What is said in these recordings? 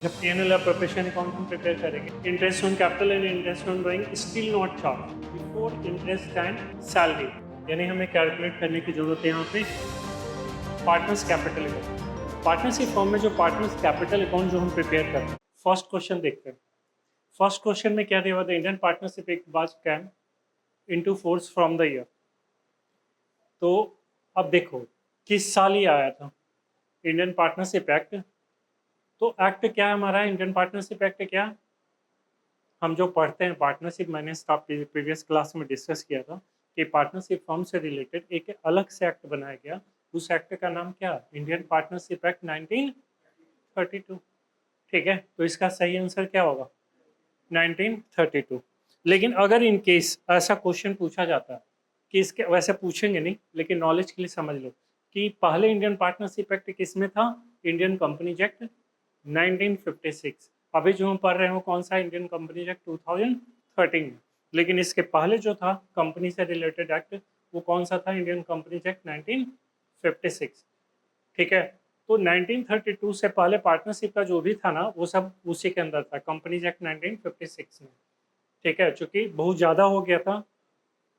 जब P&L preparation account हम prepare करेंगे, interest on capital and interest on Boeing still not charge before interest and salary, यानी हमें calculate करने की जरूरत है यहाँ पे partners capital account. Partnership form में जो पार्टनर्स कैपिटल अकाउंट जो हम प्रिपेयर करते हैं, फर्स्ट क्वेश्चन देखते हैं। फर्स्ट क्वेश्चन में क्या दिया हुआ था, इंडियन पार्टनरशिप एक बाज can into force from the year. तो अब देखो किस साल ही आया था इंडियन पार्टनरशिप एक्ट। तो एक्ट क्या है हमारा, इंडियन पार्टनरशिप एक्ट क्या, हम जो पढ़ते हैं पार्टनरशिप, मैंने प्रीवियस क्लास में डिस्कस किया था कि पार्टनरशिप फर्म से रिलेटेड एक अलग से एक्ट बनाया गया। उस एक्ट का नाम क्या, इंडियन पार्टनरशिप एक्ट 1932। ठीक है, तो इसका सही आंसर क्या होगा 1932। लेकिन अगर इन केस ऐसा क्वेश्चन पूछा जाता है कि इसके, वैसे पूछेंगे नहीं लेकिन नॉलेज के लिए समझ लो कि पहले इंडियन पार्टनरशिप एक्ट किस में था, इंडियन कंपनीज एक्ट 1956। अभी जो हम पढ़ रहे हैं वो कौन सा, इंडियन कंपनीज एक्ट 2013 में। लेकिन इसके पहले जो था कंपनी से रिलेटेड एक्ट वो कौन सा था, इंडियन कंपनीज एक्ट 1956। ठीक है, तो 1932 से पहले पार्टनरशिप का जो भी था ना वो सब उसी के अंदर था, कंपनीज एक्ट 1956 में। ठीक है, चूंकि बहुत ज़्यादा हो गया था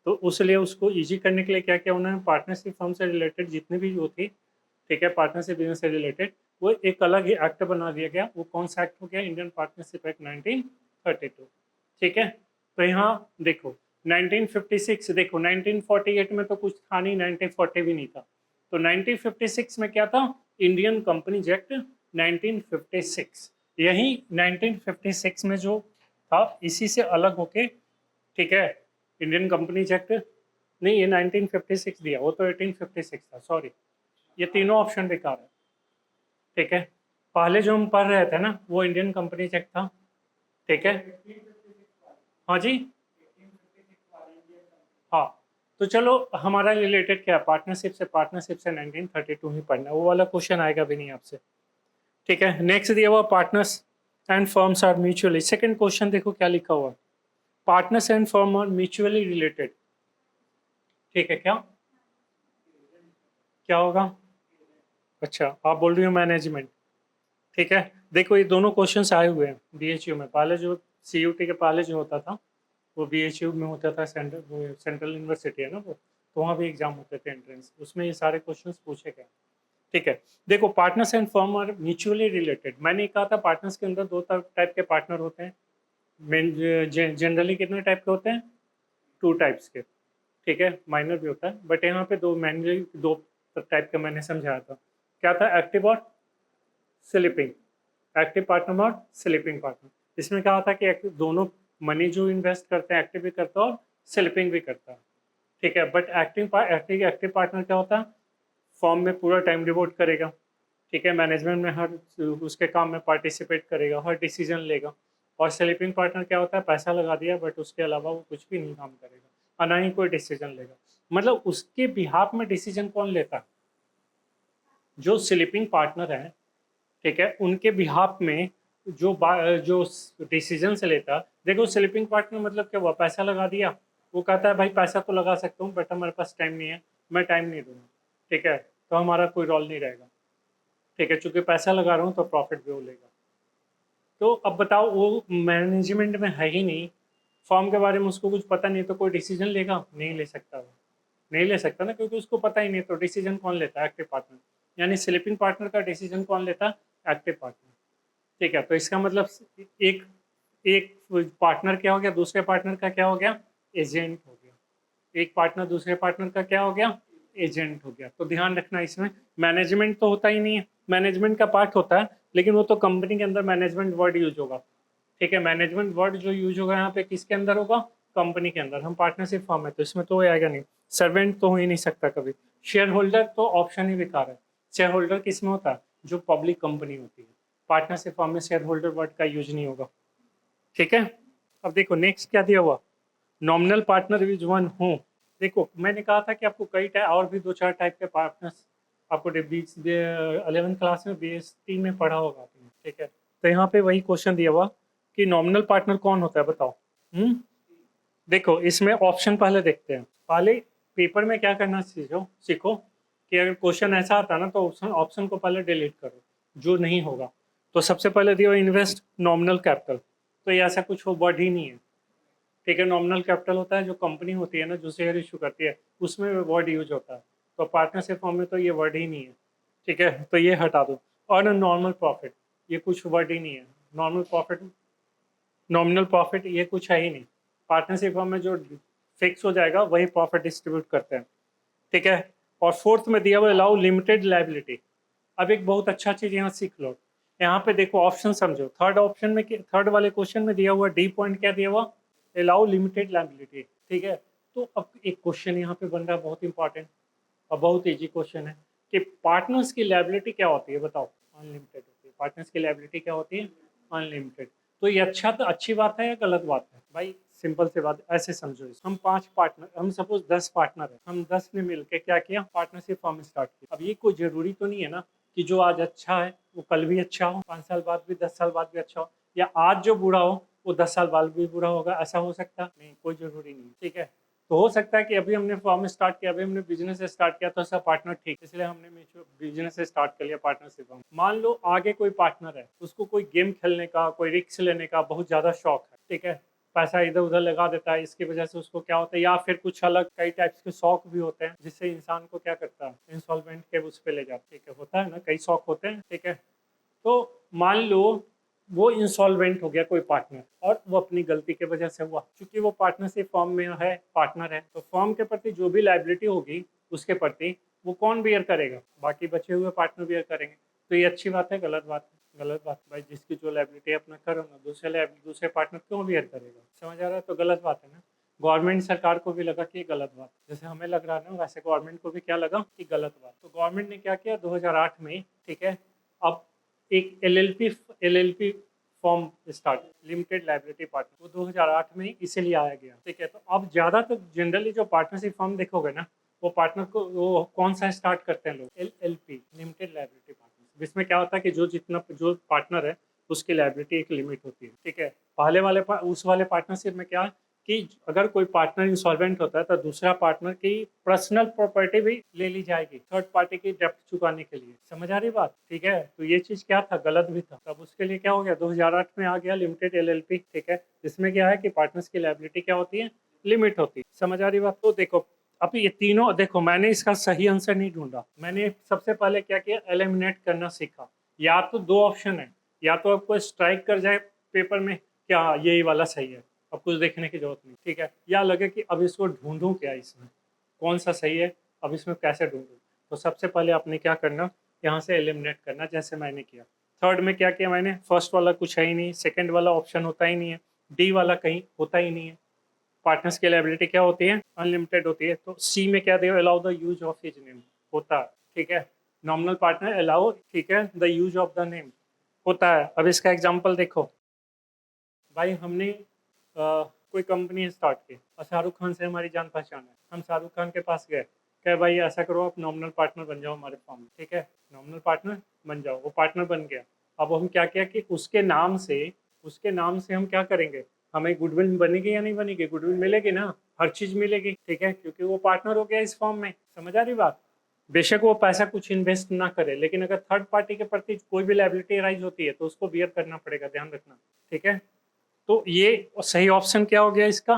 तो उसलिए उसको इजी करने के लिए क्या किया उन्होंने, पार्टनरशिप फर्म से रिलेटेड जितने भी जो थी, ठीक है, पार्टनरशिप बिजनेस से रिलेटेड, वो एक अलग ही एक्ट बना दिया गया। वो कौन सा एक्ट हो गया, इंडियन पार्टनरशिप एक्ट 1932। ठीक है, तो यहाँ देखो 1956, देखो 1948 में तो कुछ था नहीं, 1940 भी नहीं था, तो 1956 में क्या था, इंडियन कंपनीज एक्ट 1956। यही 1956 में जो था इसी से अलग होके, ठीक है, इंडियन कंपनीज एक्ट, नहीं ये 1956 दिया, वो तो 1856 था, सॉरी, ये तीनों ऑप्शन बेकार है। ठीक है, पहले जो हम पढ़ रहे थे ना वो इंडियन कंपनीज एक्ट था। ठीक है, हाँ जी, हाँ, तो चलो हमारा रिलेटेड क्या है, पार्टनरशिप से 1932 ही पढ़ना, वो वाला क्वेश्चन आएगा भी नहीं आपसे। ठीक है, नेक्स्ट दिया हुआ, partners and firms are mutually, second question देखो क्या लिखा हुआ, partners and firm are mutually related. ठीक है, क्या क्या होगा, अच्छा आप बोल रही हो मैनेजमेंट। ठीक है, देखो ये दोनों क्वेश्चंस आए हुए हैं बीएचयू में, पहले जो सीयूटी के पहले जो होता था वो बीएचयू में होता था, सेंट्रल यूनिवर्सिटी है ना वो, तो वहाँ भी एग्जाम होते थे एंट्रेंस, उसमें ये सारे क्वेश्चंस पूछे गए। ठीक है, देखो partners and firm are mutually related, मैंने कहा था पार्टनर्स के अंदर दो टाइप के पार्टनर होते हैं, मेन जनरली कितने टाइप के होते हैं, टू टाइप्स के। ठीक है, माइनर भी होता है, बट यहाँ पे दो मैनली दो टाइप का मैंने समझाया था, क्या था, एक्टिव और स्लीपिंग, एक्टिव पार्टनर और स्लीपिंग पार्टनर। इसमें क्या होता है कि दोनों मनी जो इन्वेस्ट करते हैं एक्टिव भी करता है और स्लीपिंग भी करता है। ठीक है, बट एक्टिव पार्टनर क्या होता है, फॉर्म में पूरा टाइम डिवोट करेगा, ठीक है, मैनेजमेंट में हर उसके काम में पार्टिसिपेट करेगा, हर डिसीजन लेगा। और स्लीपिंग पार्टनर क्या होता है, पैसा लगा दिया बट उसके अलावा वो कुछ भी नहीं काम करेगा और ना ही कोई डिसीजन लेगा। मतलब उसके बिहाफ में डिसीजन कौन लेता है, जो स्लीपिंग पार्टनर है, ठीक है, उनके बिहाफ में जो डिसीजन से लेता, देखो स्लीपिंग पार्टनर मतलब क्या हुआ, पैसा लगा दिया, वो कहता है भाई पैसा तो लगा सकता हूँ बट हमारे पास टाइम नहीं है, मैं टाइम नहीं दूंगा। ठीक है, तो हमारा कोई रोल नहीं रहेगा। ठीक है, चूंकि पैसा लगा रहा हूँ तो प्रॉफिट भी वो लेगा। तो अब बताओ वो मैनेजमेंट में है ही नहीं, फॉर्म के बारे में उसको कुछ पता नहीं, तो कोई डिसीजन लेगा, नहीं ले सकता वो, नहीं ले सकता ना, क्योंकि उसको पता ही नहीं, तो डिसीजन कौन लेता है, एक्टिव पार्टनर, यानी स्लीपिंग पार्टनर का डिसीजन कौन लेता है, एक्टिव पार्टनर। ठीक है, तो इसका मतलब एक एक पार्टनर क्या हो गया, दूसरे पार्टनर का क्या हो गया, एजेंट हो गया। एक पार्टनर दूसरे पार्टनर का क्या हो गया, एजेंट हो गया। तो ध्यान रखना, इसमें मैनेजमेंट तो होता ही नहीं है, मैनेजमेंट का पार्ट होता है लेकिन वो तो कंपनी के अंदर मैनेजमेंट वर्ड यूज होगा। ठीक है, मैनेजमेंट वर्ड जो यूज होगा यहाँ पे किसके अंदर होगा, कंपनी के अंदर। हम पार्टनरशिप फॉर्म है तो इसमें तो आएगा नहीं, सर्वेंट तो हो ही नहीं सकता कभी। शेयर होल्डर तो ऑप्शन ही बेकार है, शेयर होल्डर किस में होता है, जो पब्लिक कंपनी होती है, पार्टनरशिप फॉर्म में शेयर होल्डर वर्ड का यूज नहीं होगा। ठीक है, अब देखो नेक्स्ट क्या दिया हुआ, नॉमिनल पार्टनर इज वन हूँ। देखो मैंने कहा था कि आपको कई टाइप और भी दो चार टाइप के पार्टनर्स आपको 11th क्लास में BST में पढ़ा होगा आपने। ठीक है, तो यहाँ पे वही क्वेश्चन दिया हुआ कि नॉमिनल पार्टनर कौन होता है बताओ। देखो इसमें ऑप्शन पहले देखते हैं, पहले पेपर में क्या करना सीखो कि अगर क्वेश्चन ऐसा आता है ना तो ऑप्शन को पहले डिलीट करो, जो नहीं होगा। तो सबसे पहले दिया इन्वेस्ट नॉमिनल कैपिटल, तो ये ऐसा कुछ वर्ड ही नहीं है, ठीक है। नॉमिनल कैपिटल होता है जो कंपनी होती है ना, जो शेयर इशू करती है, उसमें वर्ड यूज होता है। तो पार्टनरशिप फॉर्म में तो ये वर्ड ही नहीं है, ठीक है, तो ये हटा दो। और नॉर्मल प्रॉफिट, ये कुछ वर्ड ही नहीं है। नॉर्मल प्रॉफिट, नॉमिनल प्रॉफिट, ये कुछ है ही नहीं। पार्टनरशिप फॉर्म में जो फिक्स हो जाएगा वही प्रॉफिट डिस्ट्रीब्यूट करते हैं, ठीक है। और फोर्थ में दिया हुआ अलाउ लिमिटेड लाइबिलिटी। अब एक बहुत अच्छा चीज यहाँ सीख लो, यहाँ पे देखो ऑप्शन समझो। थर्ड ऑप्शन में, थर्ड वाले क्वेश्चन में दिया हुआ डी पॉइंट क्या दिया हुआ, अलाउ लिमिटेड लाइबिलिटी, ठीक है। तो अब एक क्वेश्चन यहाँ पे बन रहा है बहुत इंपॉर्टेंट और बहुत इजी क्वेश्चन है कि पार्टनर्स की लाइबिलिटी क्या होती है, बताओ। अनलिमिटेड होती है। पार्टनर्स की लाइबिलिटी क्या होती है, अनलिमिटेड। तो ये अच्छा, तो अच्छी बात है या गलत बात है भाई? सिंपल सी बात, ऐसे समझो इस, हम 5 पार्टनर, हम सपोज 10 पार्टनर है, हम 10 ने मिलकर क्या किया, पार्टनरशिप फॉर्म स्टार्ट किया। अब ये कोई जरूरी तो नहीं है ना कि जो आज अच्छा है वो कल भी अच्छा हो, 5 साल बाद भी, 10 साल बाद भी अच्छा हो, या आज जो बुरा हो वो 10 साल बाद भी बुरा होगा, ऐसा हो सकता नहीं, कोई जरूरी नहीं, ठीक है। तो हो सकता है कि अभी हमने फॉर्म स्टार्ट किया, अभी हमने बिजनेस स्टार्ट किया तो ऐसा पार्टनर ठीक, इसलिए हमने बिजनेस स्टार्ट कर लिया पार्टनरशिप फॉर्म। मान लो आगे कोई पार्टनर है, उसको कोई गेम खेलने का, कोई रिस्क लेने का बहुत ज़्यादा शौक है, ठीक है, पैसा इधर उधर लगा देता है, इसकी वजह से उसको क्या होता है, या फिर कुछ अलग कई टाइप्स के शौक भी होते हैं जिससे इंसान को क्या करता है, इंसॉल्वेंट के उस पर ले जाता है, ठीक है, होता है ना, कई शौक होते हैं, ठीक है। तो मान लो वो इंसॉल्वेंट हो गया कोई पार्टनर, और वो अपनी गलती की वजह से हुआ, क्योंकि वो पार्टनरशिप फॉर्म में है, पार्टनर है, तो फॉर्म के प्रति जो भी लाइबिलिटी होगी उसके प्रति वो कौन बियर करेगा, बाकी बचे हुए पार्टनर बियर करेंगे। तो ये अच्छी बात है, गलत बात है? गलत बात भाई, जिसकी जो लाइबिलिटी अपना करो ना, दूसरे पार्टनर क्यों बियर करेगा, समझ आ रहा है? तो गलत बात है ना। गवर्नमेंट सरकार को भी लगा कि ये गलत बात, जैसे हमें लग रहा है ना वैसे गवर्नमेंट को भी क्या लगा कि गलत बात। तो गवर्नमेंट ने क्या किया 2008 में, ठीक है, अब एक LLP form start, limited liability partner, वो 2008 में इसीलिए आया गया, ठीक है। तो अब ज़्यादातर जनरली जो पार्टनरशिप फॉर्म देखोगे ना, वो पार्टनर को वो कौन सा स्टार्ट करते हैं लोग, एलएलपी, लिमिटेड लाइबिलिटी पार्टनर, जिसमें क्या होता है कि जो पार्टनर है उसकी लाइबिलिटी एक लिमिट होती है, ठीक है। पहले वाले उस वाले पार्टनरशिप में क्या है कि अगर कोई पार्टनर इंसॉल्वेंट होता है तो दूसरा पार्टनर की पर्सनल प्रॉपर्टी भी ले ली जाएगी थर्ड पार्टी की डेप्ट चुकाने के लिए, समझ आ रही बात, ठीक है। तो ये चीज क्या था, गलत भी था। तब उसके लिए क्या हो गया, 2008 में आ गया लिमिटेड एलएलपी, ठीक है, जिसमें क्या है कि पार्टनर्स की लायबिलिटी क्या होती है, लिमिट होती है, समझ आ रही बात। तो देखो अब ये तीनों, देखो मैंने इसका सही आंसर नहीं ढूंढा, मैंने सबसे पहले क्या किया, एलिमिनेट करना सीखा। या तो 2 ऑप्शन है, या तो आपको स्ट्राइक कर जाए पेपर में क्या यही वाला सही है, अब कुछ देखने की जरूरत नहीं, ठीक है, या लगे कि अब इसको ढूंढूं क्या, इसमें कौन सा सही है, अब इसमें कैसे ढूंढूं। तो सबसे पहले आपने क्या करना, यहाँ से एलिमिनेट करना, जैसे मैंने किया। थर्ड में क्या किया मैंने, फर्स्ट वाला कुछ है ही नहीं, सेकंड वाला ऑप्शन होता ही नहीं है, डी वाला कहीं होता ही नहीं है। पार्टनर्स की लायबिलिटी क्या होती है, अनलिमिटेड होती है। तो सी में क्या दिया, allow the use of his name, होता है, ठीक है। नॉमिनल पार्टनर अलाउ, ठीक है, the use of the name, होता है। अब इसका एग्जांपल देखो भाई, हमने कोई कंपनी स्टार्ट की और शाहरुख खान से हमारी जान पहचान है, हम शाहरुख खान के पास गए, कहे भाई ऐसा करो आप नॉमिनल पार्टनर बन जाओ हमारे फॉर्म में, ठीक है, नॉमिनल पार्टनर बन जाओ, वो पार्टनर बन गया। अब हम क्या किया कि उसके नाम से हम क्या करेंगे, हमें गुडविल बनेगी या नहीं बनेगी, गुडविल मिलेगी ना, हर चीज मिलेगी, ठीक है, क्योंकि वो पार्टनर हो गया इस फॉर्म में, समझ आ रही बात। बेशक वो पैसा कुछ इन्वेस्ट ना करे, लेकिन अगर थर्ड पार्टी के प्रति कोई भी लायबिलिटी राइज होती है तो उसको बियर करना पड़ेगा, ध्यान रखना, ठीक है। तो ये सही ऑप्शन क्या हो गया इसका,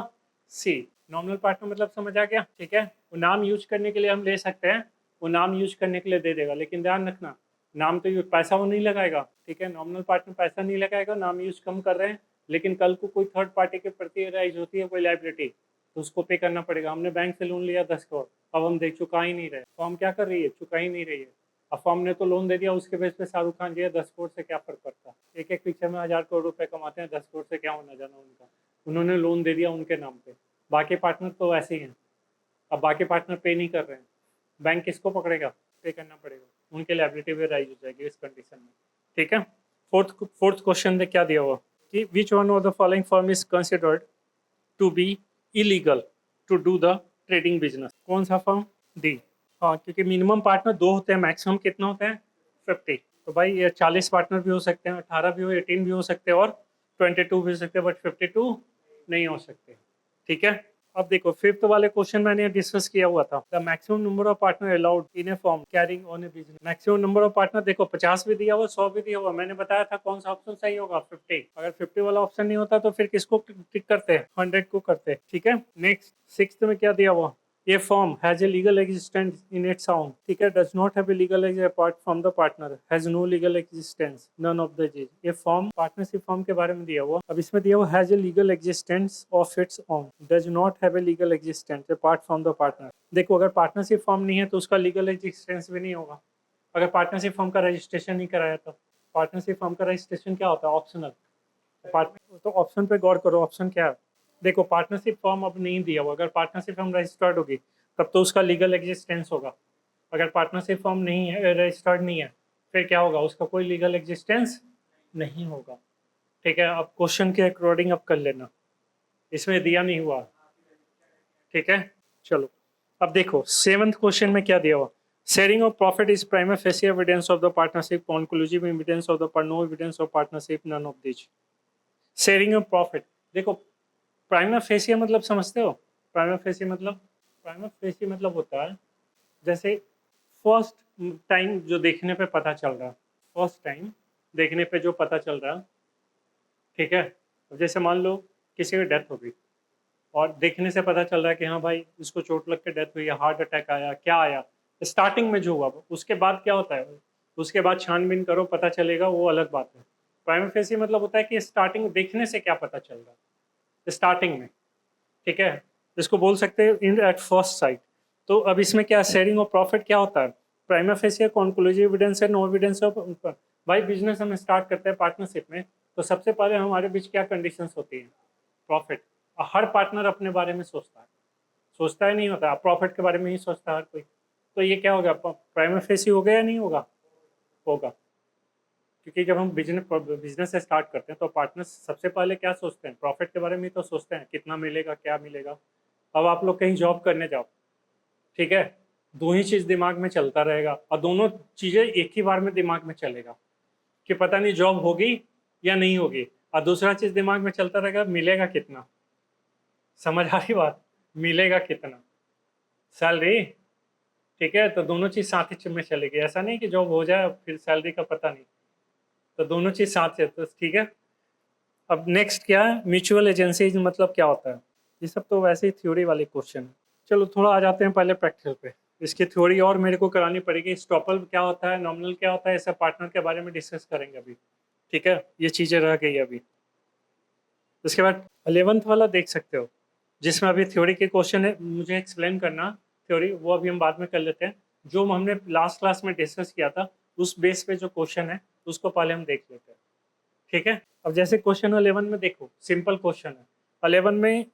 सी, नॉमिनल पार्टनर, मतलब समझ आ गया, ठीक है। वो नाम यूज करने के लिए हम ले सकते हैं, वो नाम यूज करने के लिए दे देगा, लेकिन ध्यान रखना नाम तो पैसा वो नहीं लगाएगा, ठीक है, नॉमिनल पार्टनर पैसा नहीं लगाएगा, नाम यूज कम कर रहे हैं, लेकिन कल को कोई थर्ड पार्टी के प्रति राइज होती है कोई लाइबिलिटी तो उसको पे करना पड़ेगा। हमने बैंक से लोन लिया 10 करोड़, अब हम देख चुका ही नहीं रहे, तो हम क्या कर रही है, चुका ही नहीं रही है। अब फॉर्म ने तो लोन दे दिया, उसके बेस पे शाहरुख खान जी है, 10 करोड़ से क्या फर्क पड़ता है, एक एक पिक्चर में 1000 करोड़ रुपए कमाते हैं, 10 करोड़ से क्या होना जाना उनका, उन्होंने लोन दे दिया उनके नाम पे। बाकी पार्टनर तो ऐसे ही हैं, अब बाकी पार्टनर पे नहीं कर रहे हैं, बैंक किसको पकड़ेगा, पे करना पड़ेगा, उनके लायबिलिटी भी राइज हो जाएगी इस कंडीशन में, ठीक है। फोर्थ क्वेश्चन में क्या दिया हुआ कि which one of the following firm is considered to be illegal to do the trading business, कौन सा फर्म, डी। हाँ, क्योंकि मिनिमम पार्टनर 2 होते हैं, मैक्सिमम कितना होता है 50। तो भाई ये 40 पार्टनर भी हो सकते हैं, 18 भी हो, 18 भी हो सकते हैं और 22 भी हो सकते हैं, बट 52 नहीं हो सकते, ठीक है। अब देखो फिफ्थ वाले क्वेश्चन मैंने डिस्कस किया हुआ था, the maximum number of partner allowed in A form carrying on A business. Maximum number of partner देखो 50 भी दिया हुआ, 100 भी दिया हुआ, मैंने बताया था कौन सा ऑप्शन सही होगा, 50। अगर 50 वाला ऑप्शन नहीं होता तो फिर किसको टिक करते हैं, 100 को करते हैं, ठीक है। नेक्स्ट सिक्स्थ में क्या दिया हुआ, ये form has a legal existence in its own, ठीक है, does not have a legal apart from the partner, has no legal existence, none of the जीज। ये फॉर्म पार्टनरशिप फॉर्म के बारे में दिया हुआ। अब इसमें दिया हुआ has a legal existence of its own, does not have a legal existence apart from the partner. देखो अगर पार्टनरशिप फॉर्म नहीं है तो उसका लीगल एग्जिस्टेंस भी नहीं होगा। अगर पार्टनरशिप फॉर्म का रजिस्ट्रेशन नहीं कराया तो पार्टनरशिप फॉर्म का रजिस्ट्रेशन क्या होता है, ऑप्शनल। तो ऑप्शन पे गौर करो, ऑप्शन क्या है। देखो पार्टनरशिप फॉर्म अब नहीं दिया हुआ, अगर पार्टनरशिप फॉर्म रजिस्टर्ड होगी तब तो उसका लीगल एग्जिस्टेंस होगा। अगर पार्टनरशिप फॉर्म नहीं है, रजिस्टर्ड नहीं है, फिर क्या होगा, उसका कोई लीगल एग्जिस्टेंस नहीं होगा। ठीक है, अब क्वेश्चन के अकॉर्डिंग अब कर लेना, इसमें दिया नहीं हुआ, ठीक है। चलो अब देखो सेवंथ क्वेश्चन में क्या दिया हुआ, sharing of profit is primary facie evidence of the partnership, conclusive evidence of the no evidence of partnership, none of this. Sharing of profit, देखो प्राइमरी फेसी मतलब समझते हो, प्राइमरी फेसी मतलब होता है जैसे फर्स्ट टाइम जो देखने पे पता चल रहा है, फर्स्ट टाइम देखने पे जो पता चल रहा है, ठीक है। अब जैसे मान लो किसी की डेथ हो गई और देखने से पता चल रहा है कि हाँ भाई इसको चोट लग के डेथ हुई है, हार्ट अटैक आया, क्या आया, स्टार्टिंग में जो हुआ, उसके बाद क्या होता है, उसके बाद छानबीन करो पता चलेगा, वो अलग बात है। प्राइमरी फेसी मतलब होता है कि स्टार्टिंग देखने से क्या पता चल रहा है स्टार्टिंग में, ठीक है, इसको बोल सकते हैं इन एट फर्स्ट साइट। तो अब इसमें क्या शेयरिंग ऑफ प्रॉफिट क्या होता है, प्राइमरी फेसी कॉन्क्लूसिव एविडेंस है, नो एविडेंस ऑफ। भाई बिजनेस हम स्टार्ट करते हैं पार्टनरशिप में तो सबसे पहले हमारे बीच क्या कंडीशंस होती हैं, प्रॉफिट। हर पार्टनर अपने बारे में सोचता है नहीं होता, प्रॉफिट के बारे में ही सोचता है हर कोई। तो ये क्या होगा, प्राइमरी फेसी हो गया या नहीं होगा, होगा। क्योंकि जब हम बिजनेस से स्टार्ट करते हैं तो पार्टनर्स सबसे पहले क्या सोचते हैं, प्रॉफिट के बारे में ही तो सोचते हैं, कितना मिलेगा क्या मिलेगा। अब आप लोग कहीं जॉब करने जाओ, ठीक है, दो ही चीज़ दिमाग में चलता रहेगा और दोनों चीज़ें एक ही बार में दिमाग में चलेगा कि पता नहीं जॉब होगी या नहीं होगी, और दूसरा चीज़ दिमाग में चलता रहेगा मिलेगा कितना। समझ आ रही बात, मिलेगा कितना, सैलरी, ठीक है। तो दोनों चीज़ साथ ही में चलेगी, ऐसा नहीं कि जॉब हो जाए फिर सैलरी का पता नहीं, तो दोनों चीज़ साथ है, तो ठीक है। अब नेक्स्ट क्या है, म्यूचुअल एजेंसी मतलब क्या होता है, ये सब तो वैसे ही थ्योरी वाले क्वेश्चन है। चलो थोड़ा आ जाते हैं पहले प्रैक्टिकल पे, इसकी थ्योरी और मेरे को करानी पड़ेगी, स्टॉपल क्या होता है, नॉमिनल क्या होता है, ऐसा पार्टनर के बारे में डिस्कस करेंगे अभी, ठीक है, ये चीज़ें रह गई अभी। उसके बाद 11th वाला देख सकते हो जिसमें अभी थ्योरी के क्वेश्चन है, मुझे एक्सप्लेन करना थ्योरी, वो अभी हम बाद में कर लेते हैं। जो हमने लास्ट क्लास में डिस्कस किया था उस बेस पे जो क्वेश्चन है उसको पहले हम देख लेते हैं, ठीक है। अब जैसे क्वेश्चन 11 में देखो, सिंपल क्वेश्चन है 11 में,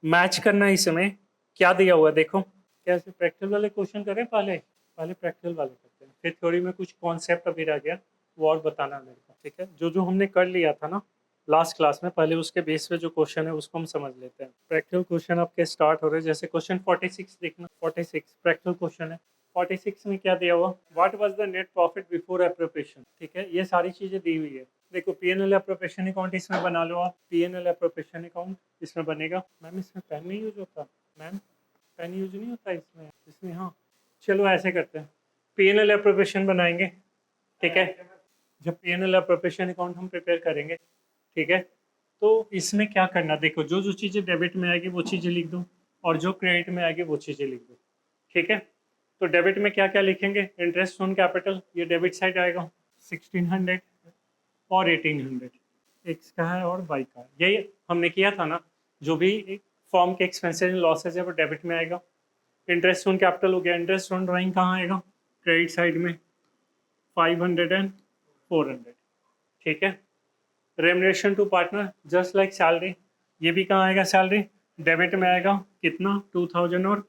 मैच करना है इसमें क्या दिया हुआ है, देखो कैसे प्रैक्टिकल वाले क्वेश्चन करें, पहले पहले प्रैक्टिकल वाले करते हैं, फिर थ्योरी में कुछ कॉन्सेप्ट अभी रह गया वो और बताना मेरे को, ठीक है। जो जो हमने कर लिया था ना लास्ट क्लास में, पहले उसके बेस पे जो क्वेश्चन है उसको हम समझ लेते हैं। प्रैक्टिकल क्वेश्चन आपके स्टार्ट हो रहे हैं, जैसे क्वेश्चन 46 देखना, 46 प्रैक्टिकल क्वेश्चन है। 46 में क्या दिया हुआ, what was the net profit before appropriation, ठीक है, ये सारी चीजें दी हुई है। देखो पीएनएल एप्रोप्रिएशन अकाउंट इसमें बना लो आप, पीएनएल एप्रोप्रिएशन अकाउंट इसमें बनेगा। मैम इसमें पेन नहीं यूज होता, मैम पेन यूज नहीं होता इसमें, इसमें हाँ, चलो ऐसे करते हैं, पीएनएल एप्रोप्रिएशन बनाएंगे, ठीक है। जब पीएनएल एप्रोप्रिएशन अकाउंट हम प्रिपेयर करेंगे, ठीक है, तो इसमें क्या करना, देखो जो जो चीज़ें डेबिट में आएगी वो चीज़ें लिख दो और जो क्रेडिट में आएगी वो चीज़ें लिख दो, ठीक है। तो डेबिट में क्या क्या लिखेंगे, इंटरेस्ट ऑन कैपिटल, ये डेबिट साइड आएगा 1600 और 1800, एक्स का है और वाई का है, यही हमने किया था ना। जो भी फॉर्म के एक्सपेंसेस एंड लॉसेज है वो डेबिट में आएगा। इंटरेस्ट ऑन कैपिटल हो गया, इंटरेस्ट ऑन ड्राइंग कहाँ आएगा, क्रेडिट साइड में 500 एंड 400, ठीक है। Remuneration to partner just like salary, ये भी कहाँ आएगा, सैलरी डेबिट में आएगा, कितना 2000 और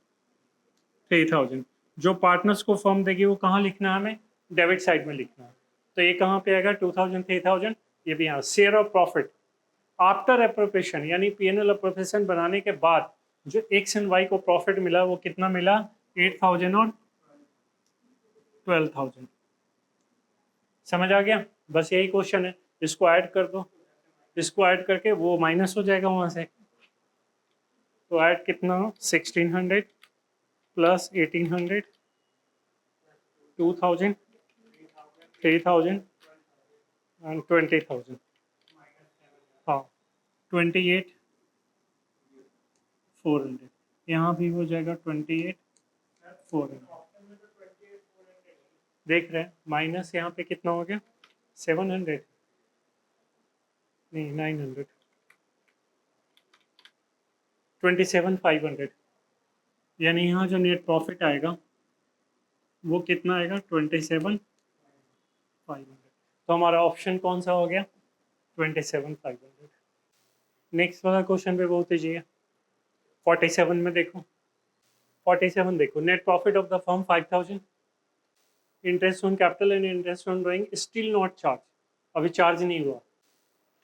3000। जो पार्टनर्स को फॉर्म देगी वो कहाँ लिखना है, हमें डेबिट साइड में लिखना है, तो ये कहाँ पे आएगा 2000 3000, ये भी यहाँ। Share of profit after appropriation, यानी पीएनएल एप्रोप्रिएशन बनाने के बाद जो एक्स एंड वाई को प्रॉफिट मिला वो कितना मिला, 8000 और 12000। समझ आ गया, बस यही क्वेश्चन है, इसको ऐड कर दो, इसको ऐड करके वो माइनस हो जाएगा वहां से, तो ऐड कितना 1600 प्लस 1800 2000 3000 एंड 20000, हाँ 28 400, यहाँ भी हो जाएगा 28 400। देख रहे हैं माइनस यहाँ पे कितना हो गया 700, नहीं 900, 27,500, यानी यहाँ जो नेट प्रॉफिट आएगा वो कितना आएगा 27,500। तो हमारा ऑप्शन कौन सा हो गया 27,500। नेक्स्ट वाला क्वेश्चन पे बहुत ईजी है। 47 में देखो, 47 देखो, net profit of the firm 5,000, interest on capital and interest on drawing still not charge, अभी चार्ज नहीं हुआ,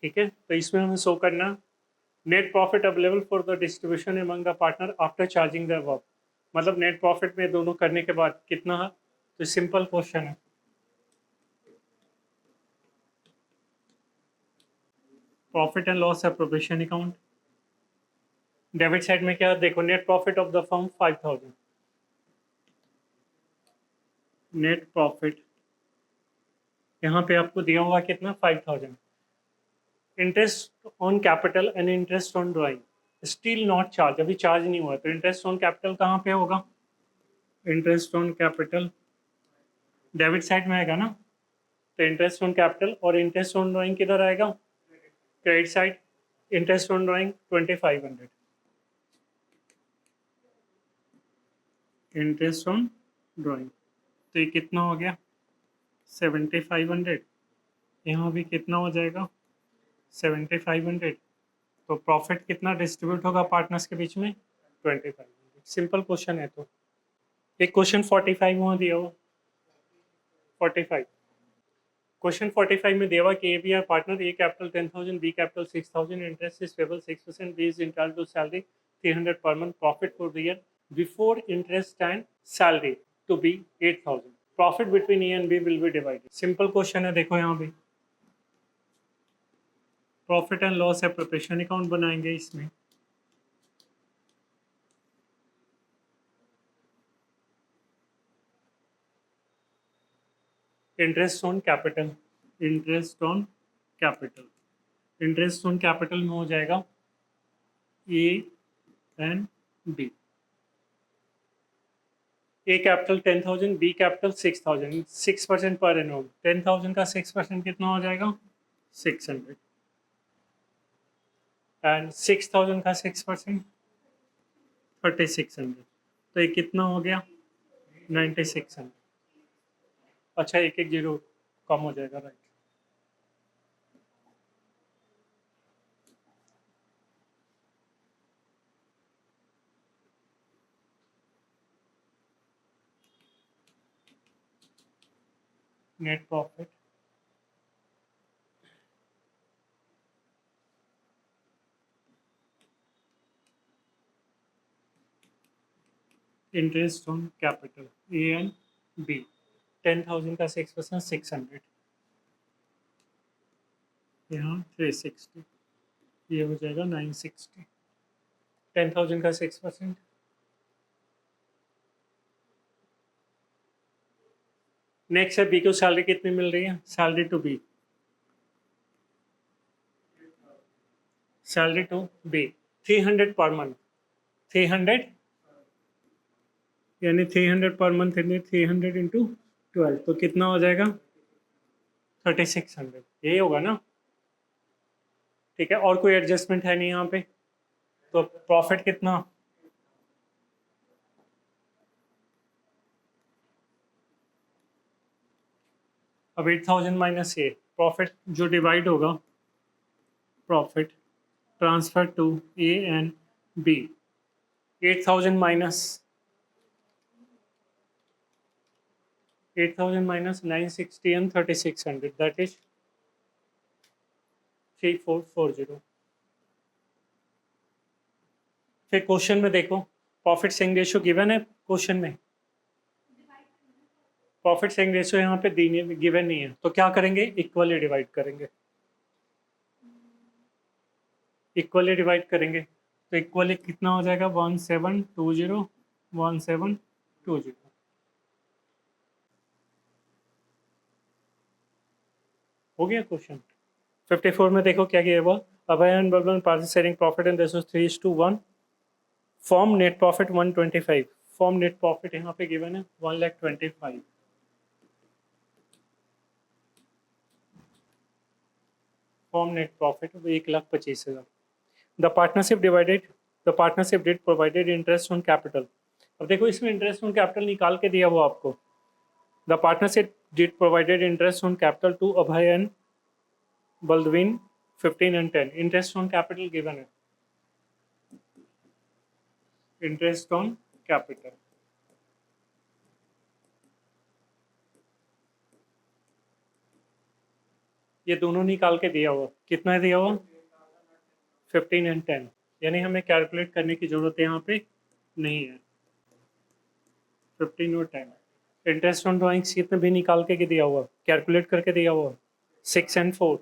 ठीक है। तो इसमें हमें शो करना net profit available for the distribution among the partner after charging the above, मतलब नेट प्रॉफिट में दोनों करने के बाद कितना है। तो सिंपल क्वेश्चन है, profit and loss appropriation account, debit side में क्या देखो, net profit of the firm 5,000, net profit यहाँ पे आपको दिया हुआ कितना 5,000, interest on capital and interest on drawing still not charge, अभी चार्ज नहीं हुआ, तो इंटरेस्ट ऑन कैपिटल कहाँ पे होगा, interest on capital debit side में आएगा ना, तो इंटरेस्ट ऑन कैपिटल, और इंटरेस्ट ऑन ड्राइंग किधर आएगा credit side, interest on drawing 2,500, interest on drawing, तो ये कितना हो गया 7,500, यहाँ भी कितना हो जाएगा 7,500, तो प्रॉफिट कितना डिस्ट्रीब्यूट होगा पार्टनर्स के बीच में 2,500। सिंपल क्वेश्चन है। तो एक क्वेश्चन 45 वहाँ दिया हुआ 45, क्वेश्चन 45 में देवा कि A B are partner, A capital 10,000, B capital 6,000, interest is payable 6%, B is entitled to salary 300 per month, profit for the year before interest and salary to be 8,000, profit between A and B will be divided. Simple question है, देखो यहाँ भी profit and loss appropriation account बनाएंगे, इसमें interest on capital, interest on capital, interest on capital में हो जाएगा ए and B, A capital 10,000, B capital 6,000, 6% per annum, 10,000 का 6% कितना हो जाएगा 600, एंड 6,000 का 6% 3,600, तो ये कितना हो गया 9,600। अच्छा एक एक जीरो कम हो जाएगा, right. Net profit interest on capital A and B, 10,000 का 6% 600, यहाँ 360, ये हो जाएगा 960, 10,000 का 6%, नेक्स्ट है बी को सैलरी कितनी मिल रही है, salary to B, salary to B 300 per month, 300 यानी 300 पर मंथ, यानी 300 इंटू 12, तो कितना हो जाएगा 3,600, यही होगा ना, ठीक है। और कोई एडजस्टमेंट है नहीं यहाँ पे, तो प्रॉफिट कितना, अब 8,000 माइनस ए, प्रॉफिट जो डिवाइड होगा, profit transfer to A and B, 8,000 minus 960 and 3,600, that is 3,440। फिर क्वेश्चन में देखो प्रॉफिट सेइंग रेशियो गिवन है, क्वेश्चन में प्रॉफिट सेइंग रेशियो यहाँ पे गिवन नहीं है, तो क्या करेंगे इक्वली डिवाइड करेंगे, इक्वली डिवाइड करेंगे, तो इक्वली कितना हो जाएगा 1720 1720। हो गया क्वेश्चन। 54 में देखो क्या किया हुआ, अभय एंड बलवन party sharing profit and ratio 3:1, form net profit 125, form net profit यहाँ पे गिवन है 1,25,000, form net profit 1,25,000। The partnership did provided interest on capital. अब देखो इसमें इंटरेस्ट ऑन कैपिटल निकाल के दिया हुआ आपको। The partnership did provided interest on capital to Abhay and Balveen 15 and 10। Interest on capital given है, इंटरेस्ट ऑन कैपिटल ये दोनों निकाल के दिया हुआ। कितना दिया हुआ 15 and 10, यानी हमें कैलकुलेट करने की जरूरत यहाँ पे नहीं है। 15 और 10 इंटरेस्ट ऑन ड्राइंग्स कितने भी निकाल के दिया हुआ, कैलकुलेट करके दिया हुआ 6 and 4।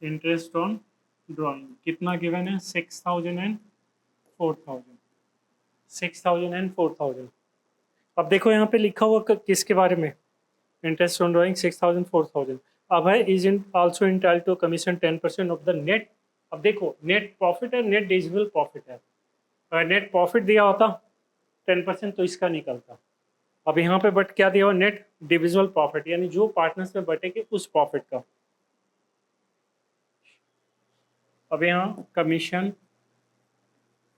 इंटरेस्ट ऑन ड्राइंग कितना गिवन है 6,000 and 4,000, 6,000 and 4,000। अब देखो यहाँ पे लिखा हुआ किसके बारे में, interest on drawing 6,000 4,000। Abhay is in also entitled to commission 10% of the net. अब देखो नेट प्रॉफिट है, नेट डिविजिबल प्रॉफिट है, अगर नेट प्रॉफिट दिया होता 10% तो इसका निकलता। अब यहाँ पे बट क्या दिया हुआ नेट डिविजिबल प्रॉफिट, यानी जो पार्टनर्स में बटेगी उस प्रॉफिट का। अब यहाँ कमीशन,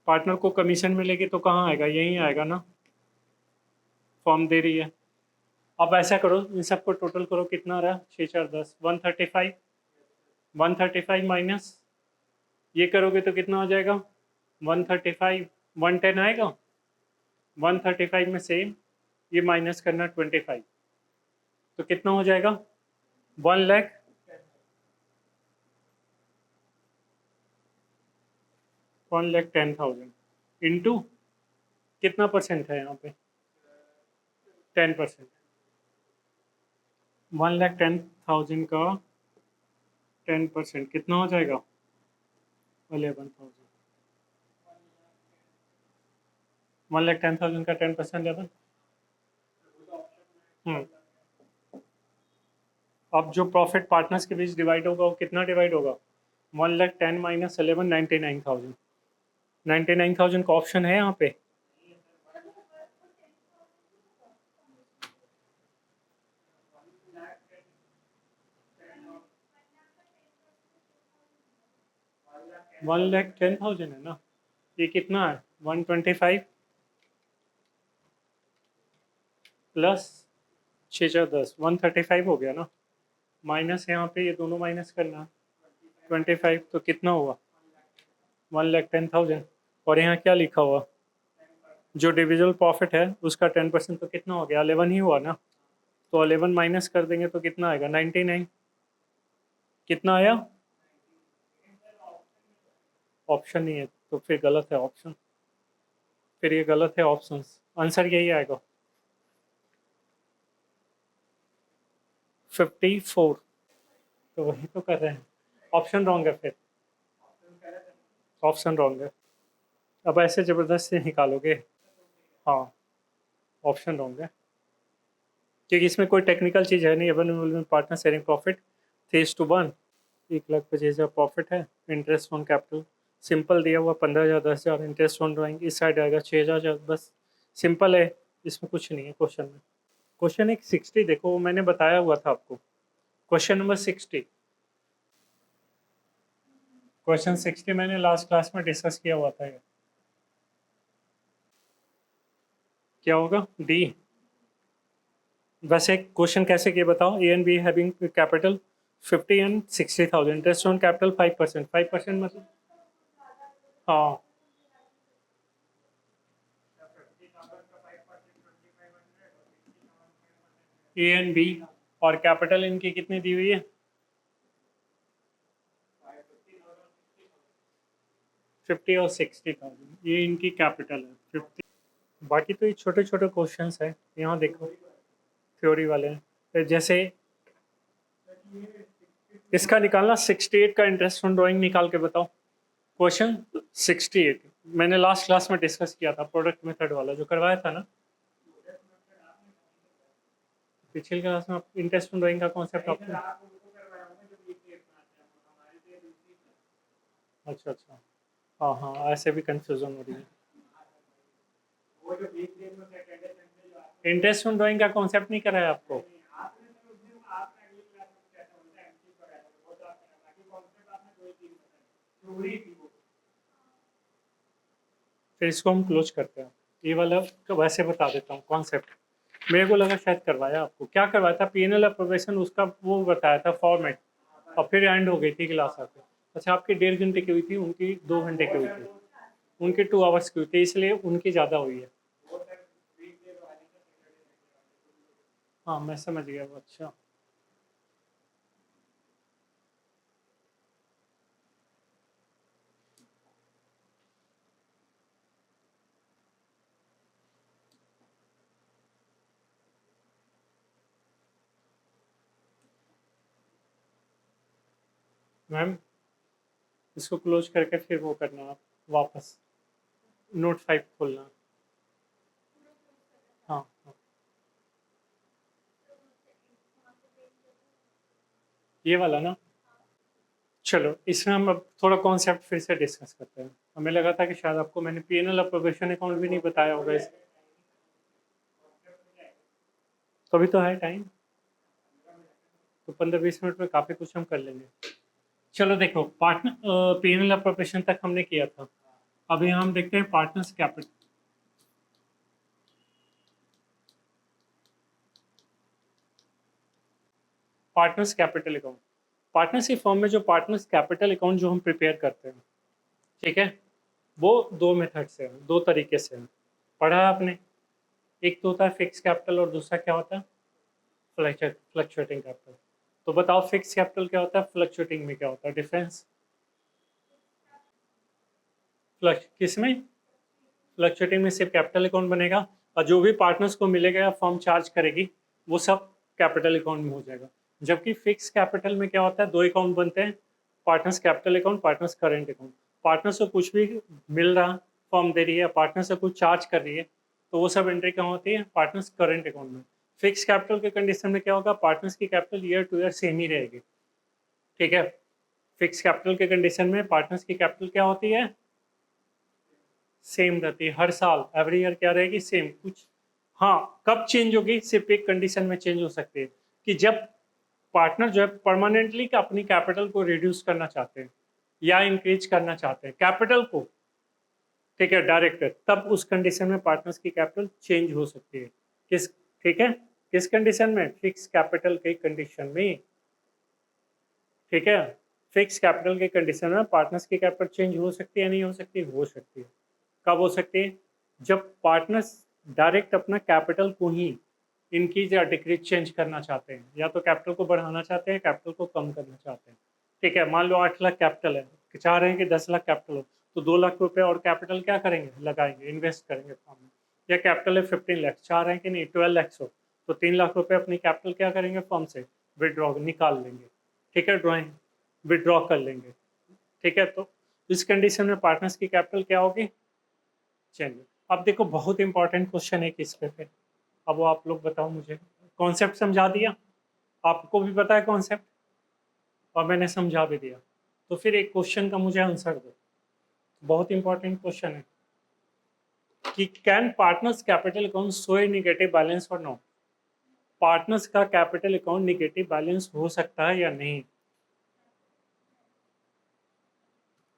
पार्टनर को कमीशन मिलेगी तो कहाँ आएगा, यहीं आएगा ना, फॉर्म दे रही है। अब ऐसा करो इन सबको टोटल करो, कितना रहा 6 4 10 135, 135 माइनस ये करोगे तो कितना हो जाएगा 135, 110 आएगा। 135 में से ये माइनस करना 25 तो कितना हो जाएगा 1,10,000 इंटू कितना परसेंट है यहाँ पे 10%। 1,10,000 का 10% कितना हो जाएगा 11,000। 1,10,000 का 10% 11। अब जो प्रॉफिट पार्टनर्स के बीच डिवाइड होगा वो कितना डिवाइड होगा 1,10,000 माइनस 11 99,000। 99,000 का ऑप्शन है यहाँ पे, वन लैख 10,000 है ना, ये कितना है 125 प्लस 6 4 10 135 हो गया ना, माइनस यहाँ पे ये दोनों माइनस करना 25 तो कितना हुआ 1,10,000। और यहाँ क्या लिखा हुआ जो डिविजिबल प्रॉफिट है उसका 10% तो कितना हो गया 11 ही हुआ ना, तो 11 माइनस कर देंगे तो कितना आएगा 99। कितना आया, ऑप्शन नहीं है तो फिर गलत है ऑप्शन, फिर ये गलत है ऑप्शन, आंसर यही आएगा 54। तो वही तो कर रहे हैं, ऑप्शन रॉन्ग है, फिर ऑप्शन रॉन्ग है। अब ऐसे ज़बरदस्ती निकालोगे, हाँ ऑप्शन रॉन्ग है क्योंकि इसमें कोई टेक्निकल चीज़ है नहीं। अपन पार्टनर शेयरिंग प्रॉफिट 3:1, 1,25,000 प्रॉफिट है, इंटरेस्ट ऑन कैपिटल सिंपल दिया हुआ 15,000 10,000, इंटरेस्ट ऑन ड्राइंग इस साइड आएगा 6,000, बस सिंपल है, इसमें कुछ नहीं है क्वेश्चन में। क्वेश्चन एक 60 देखो, वो मैंने बताया हुआ था आपको, क्वेश्चन नंबर 60। क्वेश्चन 60 मैंने लास्ट क्लास में डिस्कस किया हुआ था। क्या होगा डी। वैसे क्वेश्चन कैसे किया बताओ, ए and be having capital 50 and 60,000, interest on capital 5%, 5% मतलब हाँ ए एंड बी, और कैपिटल इनकी कितनी दी हुई है 50 और 60,000, ये इनकी कैपिटल है 50। बाकी तो ये छोटे छोटे क्वेश्चंस हैं, यहाँ देखो थ्योरी वाले हैं, जैसे इसका निकालना 68 का इंटरेस्ट ऑन ड्राइंग निकाल के बताओ। क्वेश्चन 68 मैंने लास्ट क्लास में डिस्कस किया था, प्रोडक्ट मेथड वाला जो करवाया था ना पिछली क्लास में। इंटरेस्ट ऑन ड्राइंग का कॉन्सेप्ट आपको अच्छा अच्छा, हाँ हाँ, ऐसे भी कंफ्यूजन हो रही है। इंटरेस्ट ऑन ड्राइंग का कॉन्सेप्ट नहीं कराया आपको? फिर इसको हम क्लोज करते हैं। ये वाला तो वैसे बता देता हूँ कॉन्सेप्ट। मेरे को लगा शायद करवाया आपको। क्या करवाया था? पीएनएल अप्रोवेशन, उसका वो बताया था फॉर्मेट, और फिर एंड हो गई थी क्लास आके। अच्छा, आपकी 1.5 घंटे की हुई थी, उनकी 2 घंटे की हुई थी, उनकी 2 आवर्स की हुई थी, इसलिए उनकी ज़्यादा हुई है। हाँ मैं समझ गया वो। अच्छा मैम, इसको क्लोज करके फिर वो करना आप वापस नोट 5 खोलना। हाँ हाँ, ये वाला ना। चलो, इसमें हम अब थोड़ा कॉन्सेप्ट फिर से डिस्कस करते हैं। हमें लगा था कि शायद आपको मैंने पीएनएल अप्रोवेशन अकाउंट भी नहीं बताया होगा इस। तभी तो है टाइम, तो 15-20 मिनट में काफ़ी कुछ हम कर लेंगे। चलो देखो, पार्टनर पीएनएल अप्रोप्रिएशन तक हमने किया था। अब यहाँ हम देखते हैं partners capital. Partners capital account, partnership form में जो पार्टनर्स कैपिटल अकाउंट जो हम प्रिपेयर करते हैं, ठीक है, वो 2 मेथड से है, 2 तरीके से है। पढ़ा है आपने? एक तो होता है फिक्स कैपिटल और दूसरा क्या होता है? Fluctuating capital. तो बताओ, फिक्स कैपिटल क्या होता है, फ्लक्चुएटिंग में क्या होता है, डिफरेंस? फ्लक्च किस में? फ्लक्चुएटिंग में सिर्फ कैपिटल अकाउंट बनेगा, और जो भी पार्टनर्स को मिलेगा या फर्म चार्ज करेगी वो सब कैपिटल अकाउंट में हो जाएगा। जबकि फिक्स कैपिटल में क्या होता है, 2 अकाउंट बनते हैं, partners capital account, partners current account. Partner से कुछ भी मिल रहा, फर्म दे रही है, पार्टनर से कुछ चार्ज कर रही है, तो वो सब एंट्री कहाँ होती है? पार्टनर्स करेंट अकाउंट में। फिक्स कैपिटल के कंडीशन में क्या होगा? पार्टनर्स की capital year to year same ही रहेगी, ठीक है। फिक्स कैपिटल के कंडीशन में पार्टनर्स की कैपिटल क्या होती है? सेम रहती है हर साल, एवरी ईयर क्या रहेगी? सेम। कुछ हाँ, कब चेंज होगी? सिर्फ एक कंडीशन में चेंज हो सकती है, कि जब पार्टनर जो है परमानेंटली अपनी कैपिटल को रिड्यूस करना चाहते हैं या इंक्रीज करना चाहते हैं कैपिटल को, ठीक है, डायरेक्ट, तब उस कंडीशन में पार्टनर्स की कैपिटल चेंज हो सकती है। किस, ठीक है, किस कंडीशन में? फिक्स कैपिटल के कंडीशन में, ठीक है। फिक्स कैपिटल के कंडीशन में पार्टनर्स की कैपिटल चेंज हो सकती है, नहीं हो सकती? हो सकती है। कब हो सकती है? जब पार्टनर्स डायरेक्ट अपना कैपिटल को ही इंक्रीज या डिक्रीज चेंज करना चाहते हैं, या तो कैपिटल को बढ़ाना चाहते हैं, कैपिटल को कम करना चाहते हैं, ठीक है। मान लो 8 लाख कैपिटल है, चाह रहे हैं कि 10 लाख कैपिटल हो, तो 2 लाख रुपए और कैपिटल क्या करेंगे? लगाएंगे, इन्वेस्ट करेंगे फॉर्म में। या कैपिटल है 15 लाख, चाह रहे हैं कि नहीं 12 लाख हो, तो 3 लाख रुपए अपनी कैपिटल क्या करेंगे? फॉर्म से विदड्रॉ निकाल लेंगे, ठीक है, ड्रॉइंग विदड्रॉ कर लेंगे, ठीक है। तो इस कंडीशन में पार्टनर्स की कैपिटल क्या होगी? चलिए, अब देखो बहुत इंपॉर्टेंट क्वेश्चन है कि इस पे फिर, अब वो आप लोग बताओ मुझे। कॉन्सेप्ट समझा दिया, आपको भी पता है कॉन्सेप्ट, और मैंने समझा भी दिया, तो फिर एक क्वेश्चन का मुझे आंसर दो। बहुत इंपॉर्टेंट क्वेश्चन है कि can partners capital account show A negative balance और नॉट? पार्टनर्स का कैपिटल अकाउंट निगेटिव बैलेंस हो सकता है या नहीं?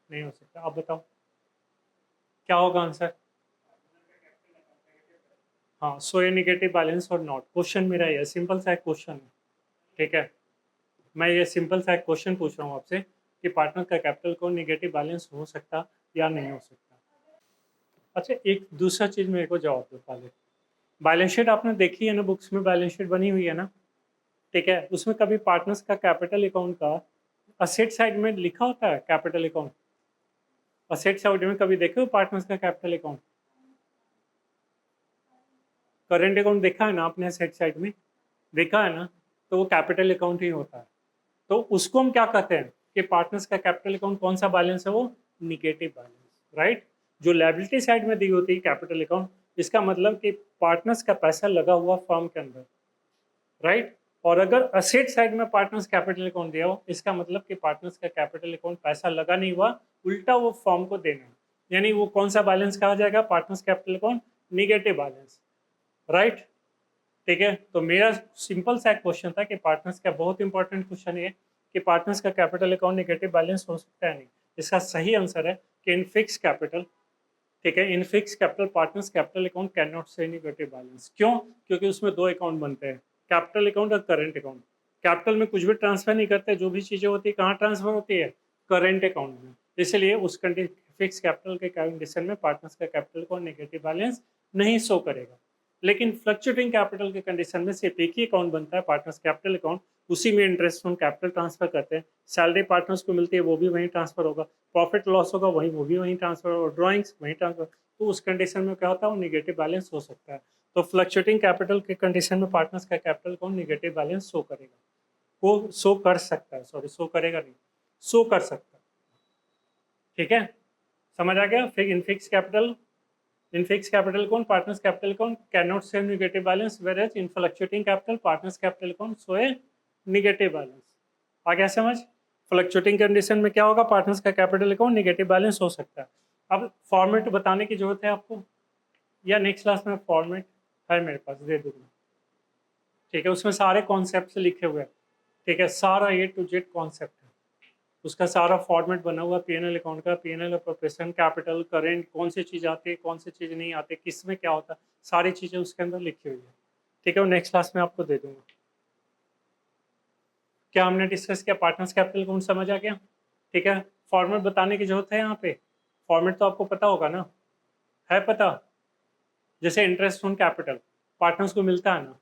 नहीं हो सकता। आप बताओ क्या होगा आंसर? हाँ, सो ए निगेटिव बैलेंस और नॉट, क्वेश्चन मेरा ये सिंपल सा एक क्वेश्चन है, ठीक है। मैं ये सिंपल सा एक क्वेश्चन पूछ रहा हूँ आपसे कि पार्टनर का कैपिटल को निगेटिव बैलेंस हो सकता या नहीं हो सकता। अच्छा, एक दूसरा चीज़ मेरे को जवाब दो पहले। बैलेंस शीट आपने देखी है ना, बुक्स में बैलेंस शीट बनी हुई है ना, ठीक है। उसमें कभी पार्टनर्स का कैपिटल अकाउंट का असेट साइड में लिखा होता है कैपिटल अकाउंट? असेट साइड में कभी देखे हो पार्टनर्स का कैपिटल अकाउंट? करेंट अकाउंट देखा है ना आपने? असेट साइड में देखा है ना, तो वो कैपिटल अकाउंट ही होता है, तो उसको हम क्या कहते हैं कि पार्टनर्स का कैपिटल अकाउंट कौन सा बैलेंस है, वो निगेटिव बैलेंस, राइट। जो लायबिलिटी साइड में दी होती है कैपिटल अकाउंट, इसका मतलब कि पार्टनर्स का पैसा लगा हुआ फर्म के अंदर, राइट। और अगर असेट साइड में पार्टनर्स कैपिटल अकाउंट दिया हो, इसका मतलब कि पार्टनर्स का कैपिटल अकाउंट पैसा लगा नहीं हुआ, उल्टा वो फर्म को देना है, यानी वो कौन सा बैलेंस कहा जाएगा, partners capital account negative balance, right. ठीक है, तो मेरा सिंपल सा क्वेश्चन था कि पार्टनर्स का बहुत इंपॉर्टेंट क्वेश्चन है कि पार्टनर्स का कैपिटल अकाउंट निगेटिव बैलेंस हो सकता है नहीं। इसका सही आंसर है कि इन फिक्स कैपिटल, ठीक है, in fix capital partners capital account can not से निगेटिव बैलेंस। क्यों? क्योंकि उसमें दो अकाउंट बनते हैं, कैपिटल अकाउंट और करेंट अकाउंट। कैपिटल में कुछ भी ट्रांसफर नहीं करते, जो भी चीज़ें होती है कहाँ ट्रांसफर होती है, करेंट अकाउंट में। इसलिए उस फिक्स कैपिटल के कंडीशन में पार्टनर्स का कैपिटल अकाउंट नेगेटिव बैलेंस नहीं शो करेगा। लेकिन फ्लक्चुएटिंग कैपिटल के कंडीशन में सिर्फ एक ही अकाउंट बनता है, पार्टनर्स कैपिटल अकाउंट, उसी में इंटरेस्ट हम कैपिटल ट्रांसफर करते हैं, सैलरी पार्टनर्स को मिलती है वो भी वहीं ट्रांसफर होगा, प्रॉफिट लॉस होगा वहीं, वो भी वहीं ट्रांसफर होगा, ड्राइंग्स वहीं ट्रांसफर, तो उस कंडीशन में क्या होता है, वो निगेटिव बैलेंस हो सकता है। तो फ्लक्चुएटिंग कैपिटल के कंडीशन में पार्टनर्स का capital account negative balance show करेगा, वो शो कर सकता है, सॉरी शो करेगा नहीं, शो कर सकता है। ठीक है, समझ आ गया। फिर in fix capital, in fixed capital account partners capital account cannot show negative balance, whereas in fluctuating capital partners capital account show a negative balance। आ गया समझ? फ्लक्चुएटिंग कंडीशन में क्या होगा, पार्टनर्स का कैपिटल अकाउंट नेगेटिव बैलेंस हो सकता है। अब फॉर्मेट बताने की जरूरत है आपको, या नेक्स्ट क्लास में फॉर्मेट है मेरे पास, दे दूंगा, ठीक है, उसमें सारे कॉन्सेप्ट लिखे हुए हैं, ठीक है, सारा ए टू जेड कॉन्सेप्ट है, उसका सारा फॉर्मेट बना हुआ पीएनएल अकाउंट का, पीएनएल अप्रोप्रिएशन, कैपिटल, करेंट, कौन सी चीज़ आती है कौन सी चीज़ नहीं आती, किस में क्या होता है, सारी चीज़ें उसके अंदर लिखी हुई है, ठीक है, वो नेक्स्ट क्लास में आपको दे दूंगा। क्या हमने डिस्कस किया, पार्टनर्स कैपिटल अकाउंट समझ आ गया, ठीक है। फॉर्मेट बताने की जरूरत है यहाँ पे, फॉर्मेट तो आपको पता होगा ना, है पता, जैसे इंटरेस्ट ऑन कैपिटल पार्टनर्स को मिलता है ना,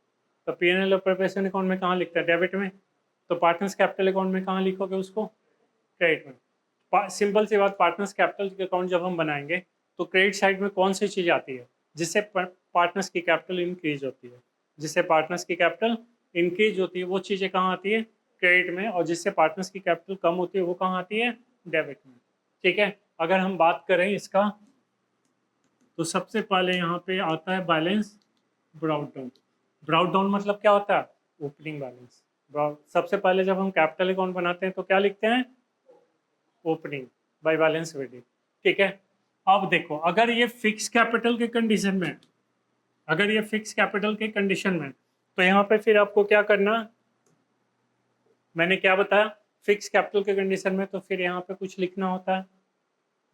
तो पीएनएल अप्रोप्रिएशन अकाउंट में कहाँ लिखता है, डेबिट में, तो पार्टनर्स कैपिटल अकाउंट में कहाँ लिखोगे उसको, क्रेडिट में। सिंपल सी बात, पार्टनर्स कैपिटल अकाउंट जब हम बनाएंगे तो क्रेडिट साइड में कौन सी चीज़ आती है, जिससे पार्टनर्स की कैपिटल इंक्रीज होती है, जिससे पार्टनर्स की कैपिटल इंक्रीज होती है वो चीज़ें कहाँ आती है, क्रेडिट में, और जिससे पार्टनर्स की कैपिटल कम होती है वो कहाँ आती है, डेबिट में। ठीक है, अगर हम बात करें इसका, तो सबसे पहले यहाँ पे आता है balance brought down. Brought down मतलब क्या होता है, ओपनिंग बैलेंस। सबसे पहले जब हम कैपिटल अकाउंट बनाते हैं तो क्या लिखते हैं, ओपनिंग बाय बैलेंस रेडी, ठीक है। अब देखो, अगर ये फिक्स कैपिटल के कंडीशन में, अगर ये फिक्स कैपिटल के कंडीशन में, तो यहाँ पे फिर आपको क्या करना, मैंने क्या बताया, फिक्स कैपिटल के कंडीशन में तो फिर यहाँ पे कुछ लिखना होता है,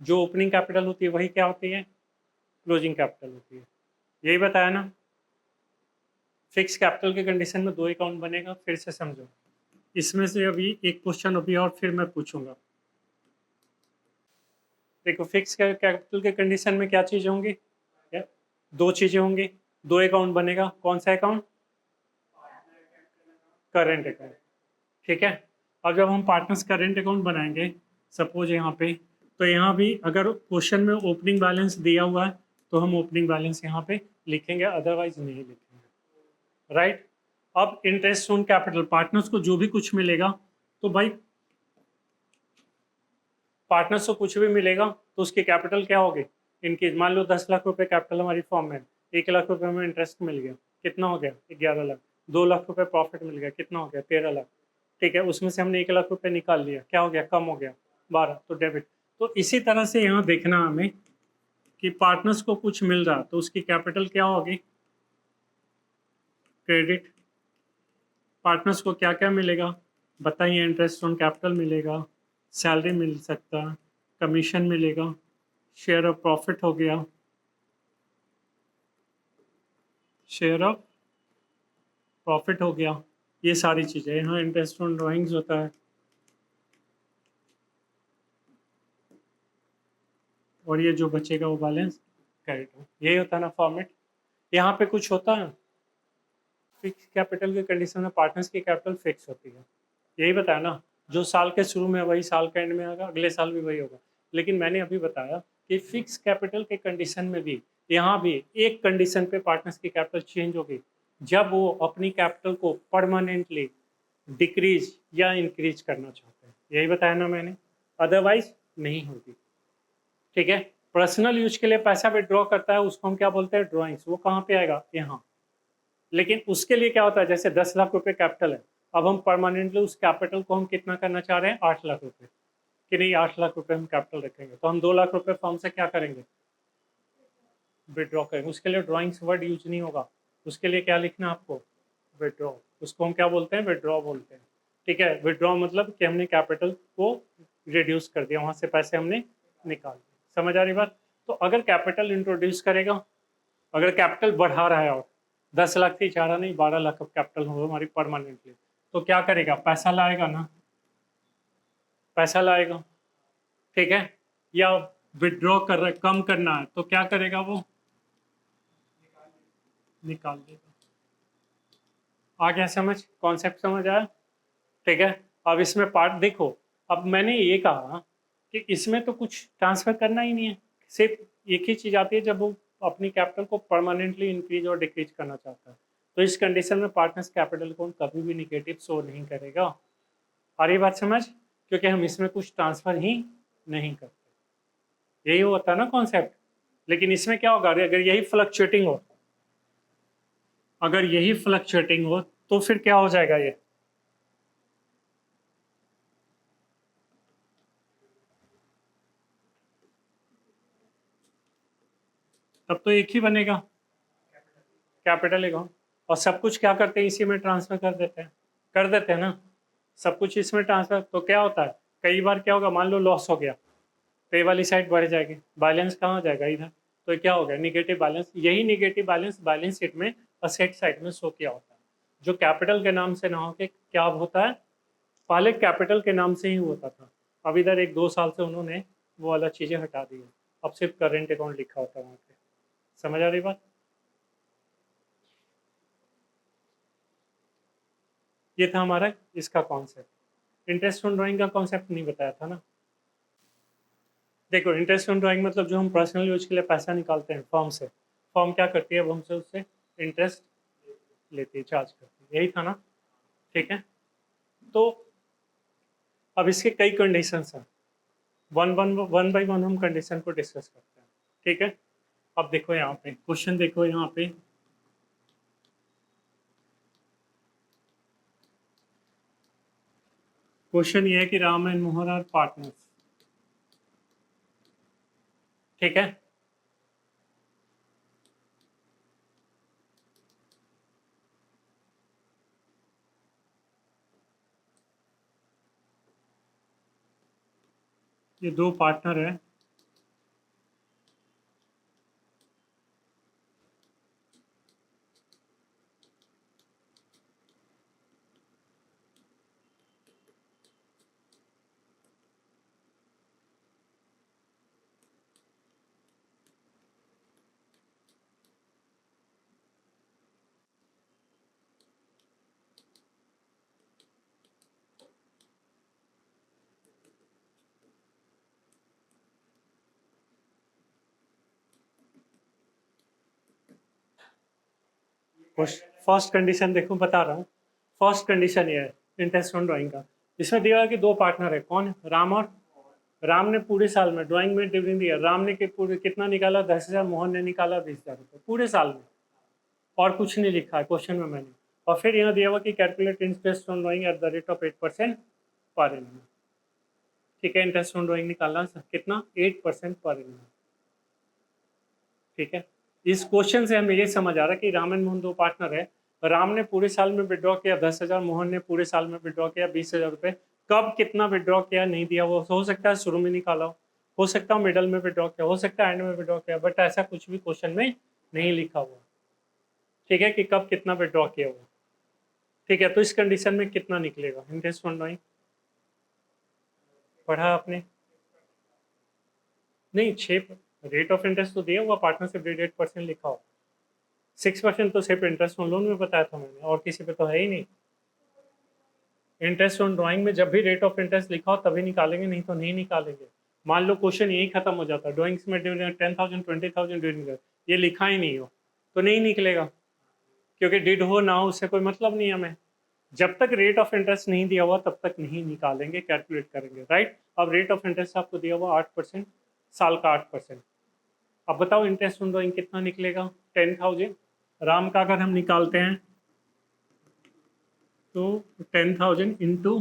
जो ओपनिंग कैपिटल होती है वही क्या होती है, क्लोजिंग कैपिटल होती है, यही बताया ना। फिक्स कैपिटल के कंडीशन में दो अकाउंट बनेगा, फिर से समझो, इसमें से अभी एक क्वेश्चन अभी और फिर मैं पूछूंगा। देखो, फिक्स कैपिटल के कंडीशन में क्या चीज़ें होंगी, दो चीज़ें होंगी, दो अकाउंट बनेगा, कौन सा अकाउंट, करेंट अकाउंट, ठीक है। अब जब हम पार्टनर्स करेंट अकाउंट बनाएंगे, सपोज यहाँ पे, तो यहाँ भी अगर क्वेश्चन में ओपनिंग बैलेंस दिया हुआ है तो हम ओपनिंग बैलेंस यहाँ पे लिखेंगे, अदरवाइज नहीं लिखेंगे, राइट। अब इंटरेस्ट ऑन कैपिटल, पार्टनर्स को जो भी कुछ मिलेगा, तो भाई पार्टनर्स को कुछ भी मिलेगा तो उसकी कैपिटल क्या होगी, इनकी, मान लो 10 लाख रुपए कैपिटल हमारी फॉर्म में, 1 लाख रुपए में इंटरेस्ट मिल गया, कितना हो गया, 11 लाख, 2 लाख रुपए प्रॉफिट मिल गया, कितना हो गया, 13 लाख, ठीक है, उसमें से हमने 1 लाख रुपए निकाल लिया, क्या हो गया, कम हो गया, 12, तो डेबिट। तो इसी तरह से यहाँ देखना हमें कि पार्टनर्स को कुछ मिल रहा तो उसकी कैपिटल क्या होगी, क्रेडिट। पार्टनर्स को क्या क्या मिलेगा बताइए, इंटरेस्ट ऑन कैपिटल मिलेगा, सैलरी मिल सकता है, कमीशन मिलेगा, शेयर ऑफ प्रॉफिट हो गया, शेयर ऑफ प्रॉफिट हो गया, ये सारी चीज़ें। यहाँ इंटरेस्ट ऑन ड्राइंग्स होता है, और ये जो बचेगा वो बैलेंस क्रेडिट हो, यही होता है ना फॉर्मेट। यहाँ पे कुछ होता है, फिक्स कैपिटल के कंडीशन में पार्टनर्स की कैपिटल फिक्स होती है, यही बताया ना, जो साल के शुरू में वही साल के एंड में आएगा, अगले साल भी वही होगा। लेकिन मैंने अभी बताया कि फिक्स कैपिटल के कंडीशन में भी, यहाँ भी एक कंडीशन पे पार्टनर्स की कैपिटल चेंज होगी, जब वो अपनी कैपिटल को परमानेंटली डिक्रीज या इंक्रीज करना चाहते हैं, यही बताया ना मैंने, अदरवाइज नहीं होगी। ठीक है, पर्सनल यूज के लिए पैसा विड्रॉ करता है उसको हम क्या बोलते हैं, ड्रॉइंग्स। वो कहाँ पे आएगा, यहाँ। लेकिन उसके लिए क्या होता है, जैसे 10 लाख रुपए कैपिटल है, अब हम परमानेंटली उस कैपिटल को हम कितना करना चाह रहे हैं, 8 लाख रुपए, कि नहीं 8 लाख रुपए हम कैपिटल रखेंगे, तो हम 2 लाख रुपए फर्म से क्या करेंगे, विड्रॉ करेंगे। उसके लिए ड्राइंग्स वर्ड यूज नहीं होगा, उसके लिए क्या लिखना है आपको, विड्रॉ। उसको हम क्या बोलते हैं, विड्रॉ बोलते हैं। ठीक है, विड्रॉ मतलब कि हमने कैपिटल को रिड्यूस कर दिया, वहां से पैसे हमने निकाल दिए। समझ आ रही बात। तो अगर कैपिटल इंट्रोड्यूस करेगा, अगर कैपिटल बढ़ा रहा है और 10 लाख थी, 4 नहीं 12 लाख अब कैपिटल होगा हमारी परमानेंटली, तो क्या करेगा, पैसा लाएगा ना, पैसा लाएगा। ठीक है, या विड्रॉ कर रहा, कम करना है तो क्या करेगा, वो निकाल देगा। आ गया समझ, कॉन्सेप्ट समझ आया। ठीक है, अब इसमें पार्ट देखो, अब मैंने ये कहा कि इसमें तो कुछ ट्रांसफर करना ही नहीं है, सिर्फ एक ही चीज आती है जब वो अपनी कैपिटल को परमानेंटली इंक्रीज और डिक्रीज करना चाहता है, तो इस कंडीशन में पार्टनर्स कैपिटल को कभी भी निगेटिव शो नहीं करेगा। आ रही बात समझ, क्योंकि हम इसमें कुछ ट्रांसफर ही नहीं करते, यही होता है ना कॉन्सेप्ट। लेकिन इसमें क्या होगा, अगर यही फ्लक्चुएटिंग हो, अगर यही फ्लक्चुएटिंग हो तो फिर क्या हो जाएगा, ये तब तो एक ही बनेगा, कैपिटल अकाउंट। और सब कुछ क्या करते हैं, इसी में ट्रांसफर कर देते हैं ना, सब कुछ इसमें ट्रांसफर। तो क्या होता है, कई बार क्या होगा, मान लो लॉस हो गया तो ये वाली साइड बढ़ जाएगी, बैलेंस कहाँ जाएगा, इधर। तो क्या हो गया, निगेटिव बैलेंस। यही निगेटिव बैलेंस बैलेंस शीट में असेट साइड में शो किया होता है, जो कैपिटल के नाम से ना होके क्या होता है, पहले कैपिटल के नाम से ही होता था, अब इधर 1-2 साल से उन्होंने वो वाला चीज़ें हटा दी है, अब सिर्फ करेंट अकाउंट लिखा होता है वहाँ पे। समझ आ रही बात। ये था हमारा इसका कॉन्सेप्ट। इंटरेस्ट ऑन ड्राइंग का कॉन्सेप्ट नहीं बताया था ना। देखो, इंटरेस्ट ऑन ड्राइंग मतलब जो हम पर्सनल यूज के लिए पैसा निकालते हैं फॉर्म से, फॉर्म क्या करती है, अब हमसे उससे इंटरेस्ट लेती है, चार्ज करती है, यही था ना। ठीक है, तो अब इसके कई कंडीशंस हैं, वन बाई वन हम कंडीशन को डिस्कस करते हैं। ठीक है, अब देखो यहाँ पे क्वेश्चन, देखो यहाँ पे क्वेश्चन ये है कि Ram and Mohan are partners. ठीक है, ये दो पार्टनर है, फर्स्ट कंडीशन देखो बता रहा हूँ। फर्स्ट कंडीशन ये है इंटरेस्ट ऑन ड्राइंग का, इसमें दिया है कि दो पार्टनर है, कौन है, राम और, राम ने पूरे साल में ड्राइंग में डिविडेंड दिया, राम ने पूरे कितना निकाला, 10,000, मोहन ने निकाला 20,000 रुपये पूरे साल में, और कुछ नहीं लिखा है क्वेश्चन में मैंने। और फिर यहाँ दिया हुआ कि calculate interest on drawing at the rate of 8% per annum. ठीक है, इंटरेस्ट ऑन ड्राइंग निकालना कितना, 8% पर एनम। ठीक है, इस क्वेश्चन से हमें ये समझ आ रहा है कि राम एंड मोहन दो पार्टनर है, राम ने पूरे साल में विड्रॉ किया 10,000, मोहन ने पूरे साल में विड्रॉ किया 20,000 रुपये। कब कितना विड्रॉ किया नहीं दिया, वो हो सकता है शुरू में निकाला हो सकता है मिडल में विड्रॉ किया, हो सकता है एंड में विड्रॉ किया, बट ऐसा कुछ भी क्वेश्चन में नहीं लिखा हुआ। ठीक है, कि कब कितना विड्रॉ किया हुआ। ठीक है, तो इस कंडीशन में कितना निकलेगा इंटरेस्ट ऑन ड्राइंग, पढ़ा आपने, नहीं 6 रेट ऑफ इंटरेस्ट तो दिया हुआ, पार्टनरशिप रेट 8% लिखा हो, 6% तो सिर्फ इंटरेस्ट ऑन लोन में बताया था मैंने, और किसी पे तो है ही नहीं। इंटरेस्ट ऑन ड्राइंग में जब भी रेट ऑफ इंटरेस्ट लिखा हो तभी निकालेंगे, नहीं तो नहीं निकालेंगे। मान लो क्वेश्चन यही खत्म हो जाता, ड्राइंग्स में 10,000 20,000 ड्यूरिंग ये लिखा ही नहीं हो तो नहीं निकलेगा, क्योंकि डिड हो ना हो उससे कोई मतलब नहीं है हमें। जब तक रेट ऑफ इंटरेस्ट नहीं दिया हुआ तब तक नहीं निकालेंगे, कैलकुलेट करेंगे, राइट। अब रेट ऑफ इंटरेस्ट आपको दिया हुआ 8%, साल का 8%। अब बताओ इंटरेस्ट ऑन ड्राइंग कितना निकलेगा? 10,000। राम का अगर हम निकालते हैं तो 10,000 इंटू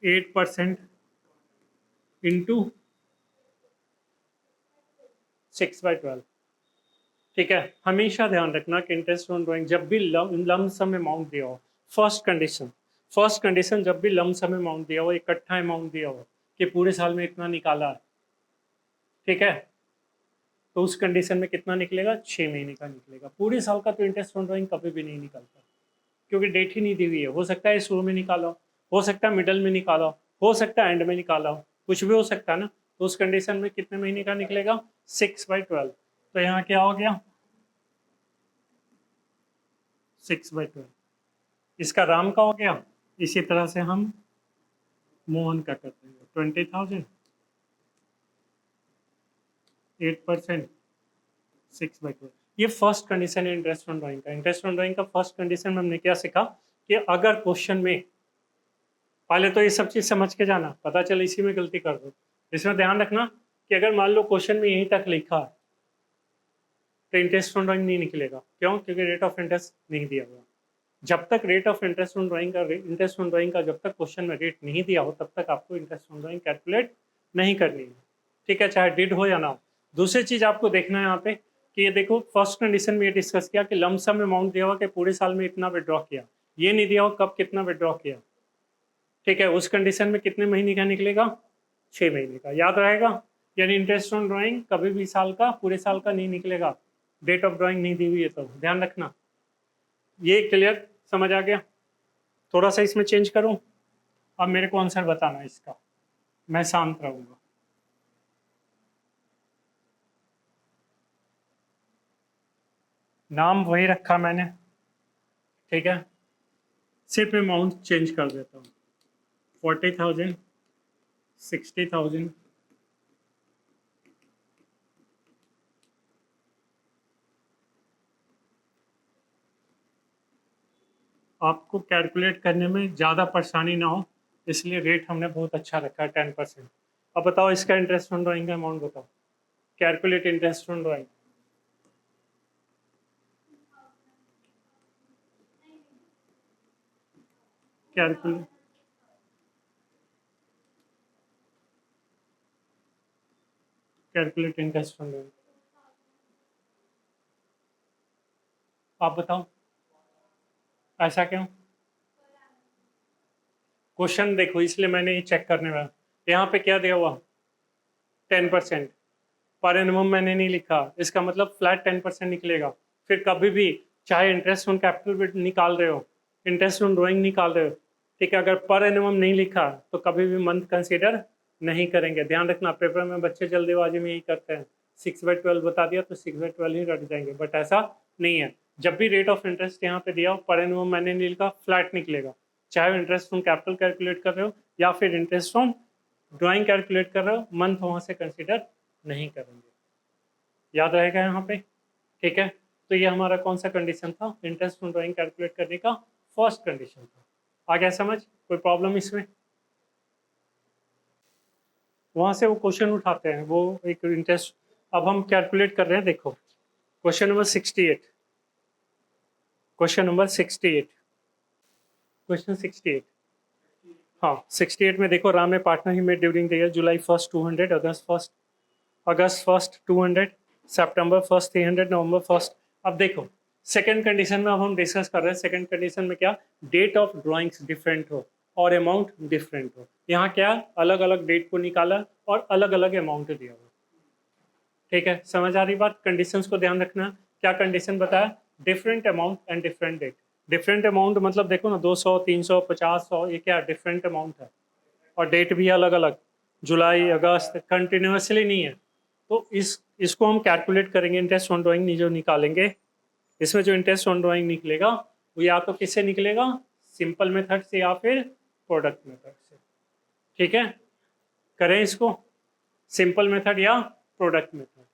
8% इंटू 6/12। ठीक है, हमेशा ध्यान रखना कि इंटरेस्ट ऑन ड्राइंग जब भी लम सम अमाउंट दिया हो, फर्स्ट कंडीशन जब भी लम सम अमाउंट दिया हो, इकट्ठा अमाउंट दिया हो कि पूरे साल में इतना निकाला है, ठीक है, तो उस कंडीशन में कितना निकलेगा? 6 महीने का निकलेगा। पूरे साल का तो इंटरेस्ट ऑन ड्राइंग कभी भी नहीं निकलता, क्योंकि डेट ही नहीं दी हुई है। हो सकता है शुरू में निकाला हो सकता है मिडल में निकाला हो सकता है एंड में निकाला हो, कुछ भी हो सकता है ना। तो उस कंडीशन में कितने महीने का निकलेगा? 6/12। तो यहाँ क्या हो गया? 6/12। इसका राम का हो गया। इसी तरह से हम मोहन का करते हैं। 20,000, 8%, 6/12। ये फर्स्ट कंडीशन है इंटरेस्ट ऑन ड्राइंग का। इंटरेस्ट ऑन ड्राइंग का फर्स्ट कंडीशन में हमने क्या सीखा कि अगर क्वेश्चन में, पहले तो ये सब चीज़ समझ के जाना, पता चल इसी में गलती कर दो। इसमें ध्यान रखना कि अगर मान लो क्वेश्चन में यहीं तक लिखा है तो इंटरेस्ट ऑन ड्राइंग नहीं निकलेगा। क्यों? क्योंकि रेट ऑफ इंटरेस्ट नहीं दिया हुआ। जब तक rate of interest on drawing का जब तक क्वेश्चन में रेट नहीं दिया हो तब तक आपको इंटरेस्ट ऑन ड्राइंग कैलकुलेट नहीं करनी है, ठीक है, चाहे डिड हो या ना हो। दूसरी चीज़ आपको देखना है यहाँ पे कि ये देखो, फर्स्ट कंडीशन में ये डिस्कस किया कि लमसम अमाउंट दिया हुआ कि पूरे साल में इतना विड्रॉ किया, ये नहीं दिया हो कब कितना विड्रॉ किया, ठीक है। उस कंडीशन में कितने महीने का निकलेगा? 6 महीने का। याद रहेगा? यानी इंटरेस्ट ऑन ड्राइंग कभी भी साल का, पूरे साल का नहीं निकलेगा, डेट ऑफ ड्राइंग नहीं दी हुई है, तो ध्यान रखना। ये क्लियर समझ आ गया? थोड़ा सा इसमें चेंज करूं? अब मेरे को आंसर बताना इसका, मैं शांत रहूंगा। नाम वही रखा मैंने, ठीक है, सिर्फ अमाउंट चेंज कर देता हूँ। 40,000, 60,000, आपको कैलकुलेट करने में ज़्यादा परेशानी ना हो इसलिए रेट हमने बहुत अच्छा रखा है, 10%। अब बताओ इसका इंटरेस्ट ऑन ड्राइंग का अमाउंट बताओ, calculate interest on drawing. Calculate calculate interest on drawing, आप बताओ ऐसा क्यों? क्वेश्चन देखो, इसलिए मैंने ये चेक करने में, यहाँ पे क्या दिया हुआ? 10%। पर एनम मैंने नहीं लिखा, इसका मतलब फ्लैट 10% निकलेगा। फिर कभी भी चाहे इंटरेस्ट ऑन कैपिटल निकाल रहे हो, इंटरेस्ट ऑन ड्राइंग निकाल रहे हो, ठीक है, अगर पर एनम नहीं लिखा तो कभी भी मंथ कंसीडर नहीं करेंगे। ध्यान रखना, पेपर में बच्चे जल्दीबाजी में यही करते हैं, 6/12 बता दिया तो 6/12 ही रट जाएंगे, बट ऐसा नहीं है। जब भी रेट ऑफ इंटरेस्ट यहाँ पे दिया हो, पर एनम मैंने नहीं लिखा, फ्लैट निकलेगा। चाहे इंटरेस्ट ऑन कैपिटल कैलकुलेट कर रहे हो या फिर इंटरेस्ट ऑन ड्राइंग कैलकुलेट कर रहे हो, मंथ वहाँ से कंसिडर नहीं करेंगे। याद रहेगा यहाँ पे? ठीक है, तो ये हमारा कौन सा कंडीशन था इंटरेस्ट ऑन ड्राइंग कैलकुलेट करने का? फर्स्ट कंडीशन था। आ गया समझ? कोई प्रॉब्लम इसमें? वहाँ से वो क्वेश्चन उठाते हैं, वो एक इंटरेस्ट। अब हम कैलकुलेट कर रहे हैं, देखो question number 68, question number 68, question 68। हाँ, 68 में देखो, Ram A partner he made during the year July 1st 200, August 1st 200, सितंबर 1st 300, नवंबर 1st। अब देखो सेकंड कंडीशन में अब हम डिस्कस कर रहे हैं, सेकंड कंडीशन में क्या, डेट ऑफ ड्राइंग्स डिफरेंट हो और अमाउंट डिफरेंट हो। यहाँ क्या, अलग अलग डेट को निकाला और अलग अलग अमाउंट दिया हुआ। ठीक है, समझ आ रही बात? कंडीशंस को ध्यान रखना। क्या कंडीशन बताया? Different amount and different date. Different amount मतलब देखो ना, 200, 300, 50, 100, ये क्या डिफरेंट अमाउंट है, और डेट भी अलग अलग, जुलाई अगस्त, कंटिन्यूसली नहीं है। तो इसको हम कैलकुलेट करेंगे, इंटरेस्ट ऑन ड्राइंग जो निकालेंगे, इसमें जो इंटरेस्ट ऑन ड्राइंग निकलेगा वो या तो किससे निकलेगा, सिंपल मेथड से या फिर प्रोडक्ट मेथड से। ठीक है, करें इसको, सिंपल मेथड या product method.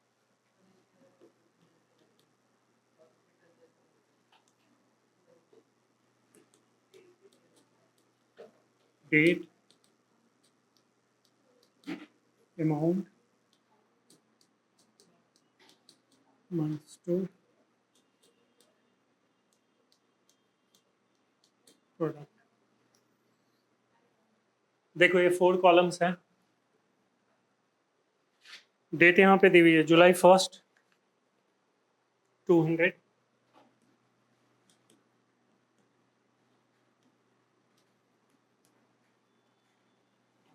Date, amount, months to, product. देखो ये 4 कॉलम्स हैं। डेट यहाँ पे दी हुई है जुलाई 1, 200,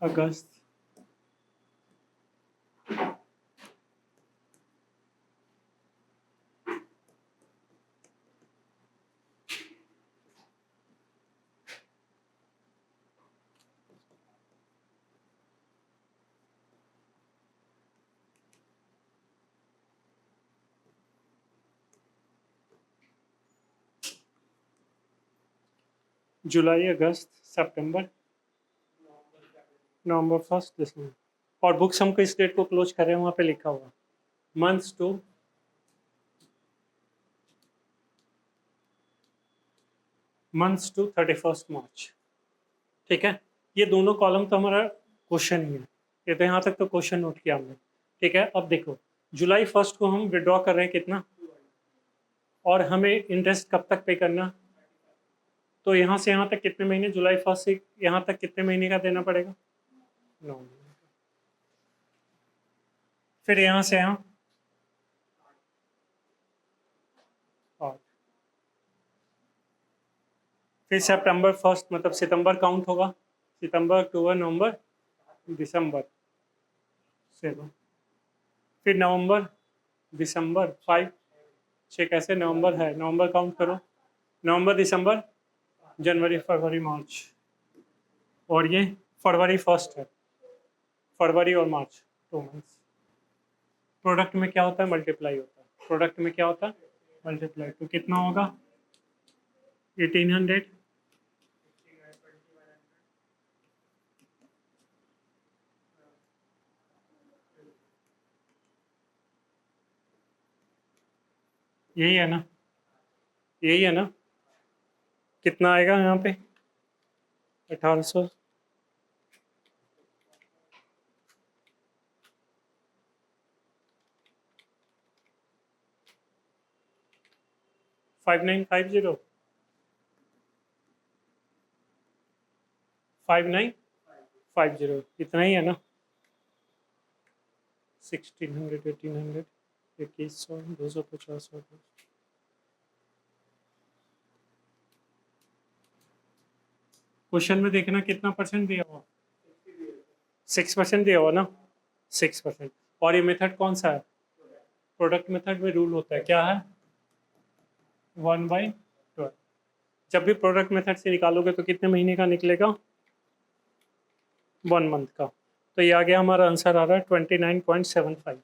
अगस्त, जुलाई, अगस्त, सितंबर, नवंबर 1, दिसंबर। और बुक्स हम किस डेट को क्लोज कर रहे हैं वहाँ पे लिखा हुआ मंथ्स टू, मंथ्स टू 31 मार्च। ठीक है, ये दोनों कॉलम तो हमारा क्वेश्चन ही है, ये तो यहाँ तक तो क्वेश्चन नोट किया हमने। ठीक है, अब देखो जुलाई 1 को हम विड्रॉ कर रहे हैं कितना, और हमें इंटरेस्ट कब तक पे करना, तो यहाँ से यहाँ तक कितने महीने, जुलाई 1 से यहाँ तक कितने महीने का देना पड़ेगा, 9 महीने। फिर यहाँ से यहाँ 8, फिर सितंबर 1 मतलब सितंबर काउंट होगा, सितंबर, अक्टूबर, नवंबर, दिसंबर 7, फिर नवंबर, दिसंबर 5, 6 कैसे, नवंबर है, नवंबर काउंट करो, नवंबर, दिसंबर, जनवरी, फरवरी, मार्च, और ये फरवरी 1 है, फरवरी और मार्च 2 मंथ्स। प्रोडक्ट में क्या होता है, मल्टीप्लाई होता है, प्रोडक्ट में क्या होता है, मल्टीप्लाई, तो कितना होगा 1800, यही है ना, यही है ना, कितना आएगा यहाँ पे 1800, 5950, 5950, इतना ही है ना, 1600, 1800, 2100, 250, क्वेश्चन में देखना कितना परसेंट दिया हुआ, 6% दिया हुआ ना, 6%। और ये मेथड कौन सा है, प्रोडक्ट मेथड में रूल होता है क्या है, 1/12। जब भी प्रोडक्ट मेथड से निकालोगे तो कितने महीने का निकलेगा, 1 मंथ का। तो ये आ गया हमारा आंसर आ रहा है 29.75,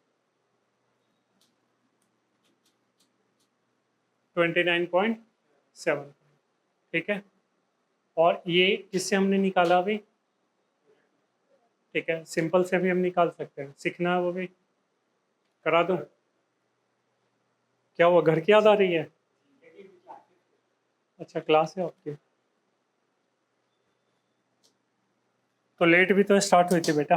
29.7। ठीक है, और ये किससे हमने निकाला अभी, ठीक है, सिंपल से भी हम निकाल सकते हैं, सीखना है वो भी करा दूं, क्या हुआ, घर की याद आ रही है, अच्छा क्लास है आपकी, तो लेट भी तो स्टार्ट हुई थी बेटा।